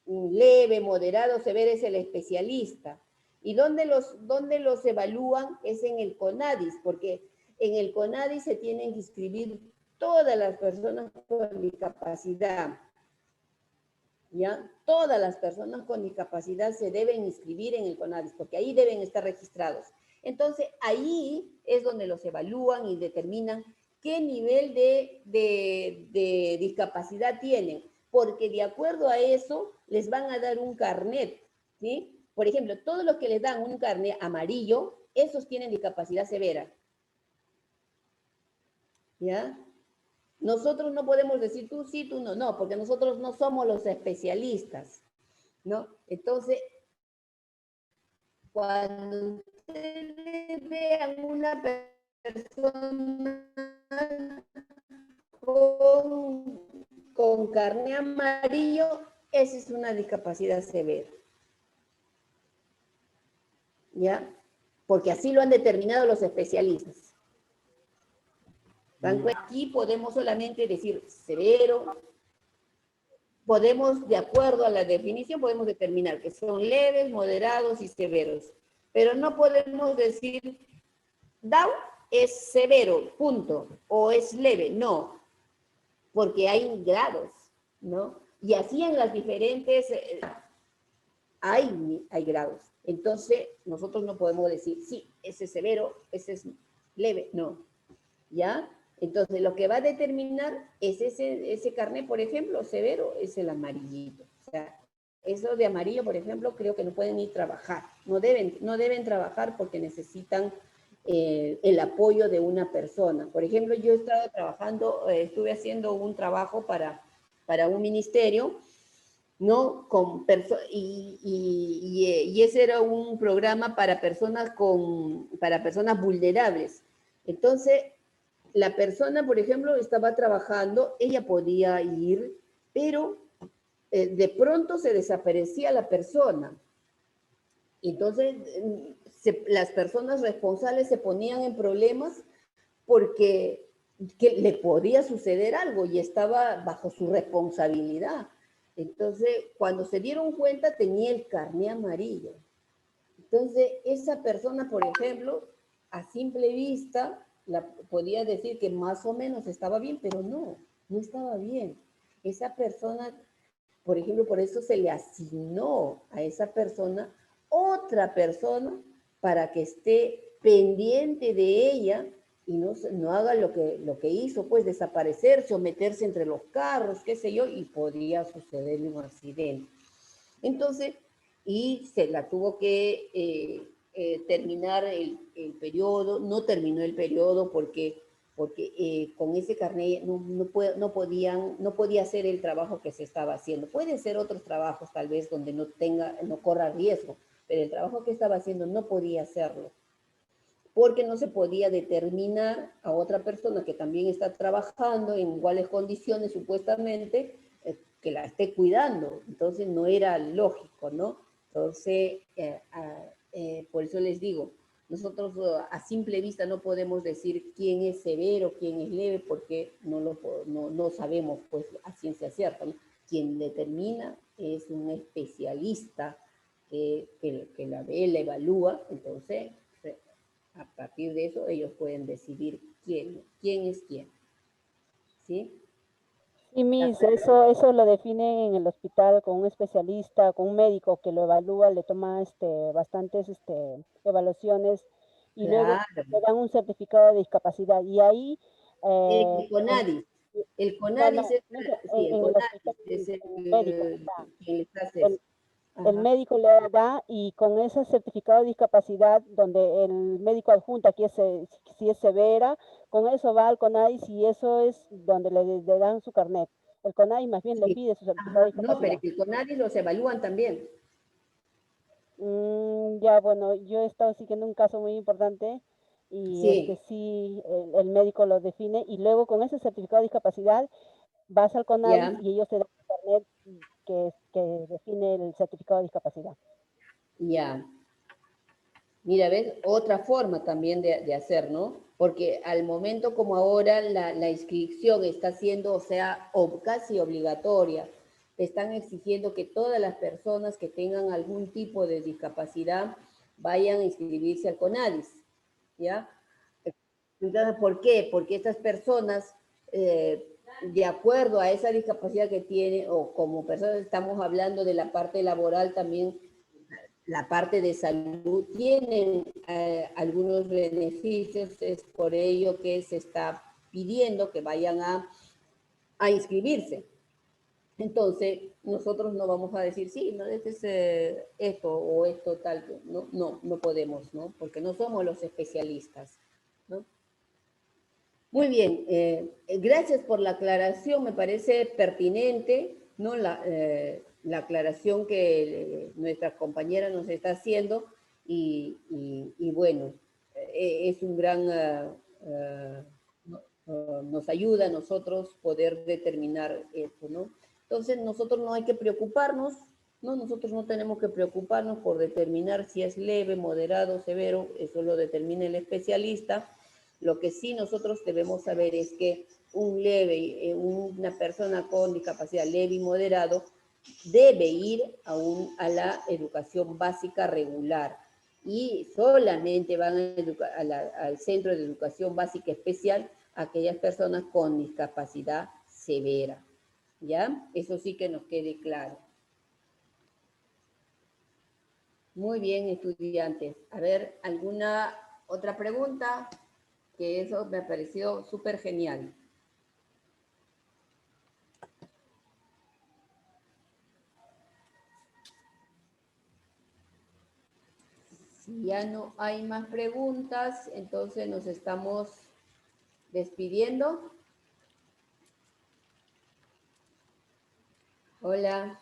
Speaker 1: leve, moderado, severo es el especialista. ¿Y dónde los evalúan? Es en el CONADIS, porque en el CONADIS se tienen que inscribir todas las personas con discapacidad. ¿Ya? Todas las personas con discapacidad se deben inscribir en el CONADIS, porque ahí deben estar registrados. Entonces, ahí es donde los evalúan y determinan qué nivel de discapacidad tienen, porque de acuerdo a eso les van a dar un carnet, ¿sí? Por ejemplo, todos los que les dan un carnet amarillo, esos tienen discapacidad severa, ¿ya? Nosotros no podemos decir tú sí, tú no, no, porque nosotros no somos los especialistas, ¿no? Entonces, cuando ustedes vean una persona con carné amarillo, esa es una discapacidad severa, ¿ya? Porque así lo han determinado los especialistas. Aquí podemos solamente decir severo, podemos, de acuerdo a la definición, podemos determinar que son leves, moderados y severos. Pero no podemos decir, Down es severo, punto, o es leve, no, porque hay grados, ¿no? Y así en las diferentes, hay grados. Entonces, nosotros no podemos decir, sí, ese es severo, ese es leve, no, ¿ya? Entonces, lo que va a determinar es ese carnet, por ejemplo, severo, es el amarillito. O sea, eso de amarillo, por ejemplo, creo que no pueden ni trabajar. No deben trabajar porque necesitan el apoyo de una persona. Por ejemplo, yo estaba trabajando, estuve haciendo un trabajo para un ministerio, ¿no? Y ese era un programa para personas vulnerables. Entonces, la persona, por ejemplo, estaba trabajando, ella podía ir, pero de pronto se desaparecía la persona. Entonces, las personas responsables se ponían en problemas porque le podía suceder algo y estaba bajo su responsabilidad. Entonces, cuando se dieron cuenta, tenía el carné amarillo. Entonces, esa persona, por ejemplo, a simple vista, podía decir que más o menos estaba bien, pero no estaba bien. Esa persona, por ejemplo, por eso se le asignó a esa persona otra persona para que esté pendiente de ella y no haga lo que hizo, pues desaparecerse o meterse entre los carros, qué sé yo, y podría sucederle un accidente. Entonces, y se la tuvo que terminar el periodo, no terminó el periodo porque con ese carnet no podía hacer el trabajo que se estaba haciendo. Pueden ser otros trabajos tal vez donde no corra riesgo, pero el trabajo que estaba haciendo no podía hacerlo, porque no se podía determinar a otra persona que también está trabajando en iguales condiciones supuestamente, que la esté cuidando. Entonces no era lógico, ¿no? Entonces, por eso les digo, nosotros a simple vista no podemos decir quién es severo, quién es leve, porque no sabemos pues a ciencia cierta, ¿no? Quien determina es un especialista que la ve, la evalúa. Entonces, a partir de eso ellos pueden decidir quién es quién. ¿Sí?
Speaker 6: Sí, Miss, eso lo definen en el hospital con un especialista, con un médico que lo evalúa, le toma bastantes evaluaciones y luego
Speaker 1: Claro.
Speaker 6: le dan un certificado de discapacidad. Y ahí,
Speaker 1: El CONADIS. El CONADIS es,
Speaker 6: no,
Speaker 1: sí, el
Speaker 6: en el hospital,
Speaker 1: CONADIS es
Speaker 6: el médico,
Speaker 1: quien les hace eso.
Speaker 6: el médico le da, y con ese certificado de discapacidad, donde el médico adjunta que si es severa, con eso va al CONADIS y eso es donde le dan su carnet. El CONADIS más bien le
Speaker 1: Sí.
Speaker 6: pide su certificado de
Speaker 1: No, pero
Speaker 6: discapacidad.
Speaker 1: el CONADIS los evalúan también.
Speaker 6: Ya, bueno, yo he estado siguiendo un caso muy importante y
Speaker 1: Sí,
Speaker 6: sí, el médico lo define y luego con ese certificado de discapacidad vas al CONADIS
Speaker 1: ya,
Speaker 6: y ellos te dan el carnet que define el certificado de discapacidad.
Speaker 1: ya. Mira, ¿ves? Otra forma también de hacer, ¿no? Porque al momento como ahora la inscripción está siendo, o sea, casi obligatoria, están exigiendo que todas las personas que tengan algún tipo de discapacidad vayan a inscribirse al CONADIS, ¿ya? Entonces, ¿por qué? Porque estas personas, de acuerdo a esa discapacidad que tienen, o como personas estamos hablando de la parte laboral también, la parte de salud, tienen algunos beneficios, es por ello que se está pidiendo que vayan a inscribirse. Entonces, nosotros no vamos a decir, sí, no, este es esto o esto tal, no podemos, ¿no? Porque no somos los especialistas, ¿no? Muy bien, gracias por la aclaración, me parece pertinente, ¿no? La aclaración que nuestra compañera nos está haciendo y bueno, es un gran, nos ayuda a nosotros poder determinar esto, ¿no? Entonces nosotros no hay que preocuparnos, ¿no? Nosotros no tenemos que preocuparnos por determinar si es leve, moderado, severo, eso lo determina el especialista. Lo que sí nosotros debemos saber es que una persona con discapacidad leve y moderado debe ir a la educación básica regular y solamente van al centro de educación básica especial aquellas personas con discapacidad severa. ¿Ya? Eso sí que nos quede claro. Muy bien, estudiantes. A ver, ¿alguna otra pregunta? Que eso me pareció súper genial. Si ya no hay más preguntas, entonces nos estamos despidiendo. Hola.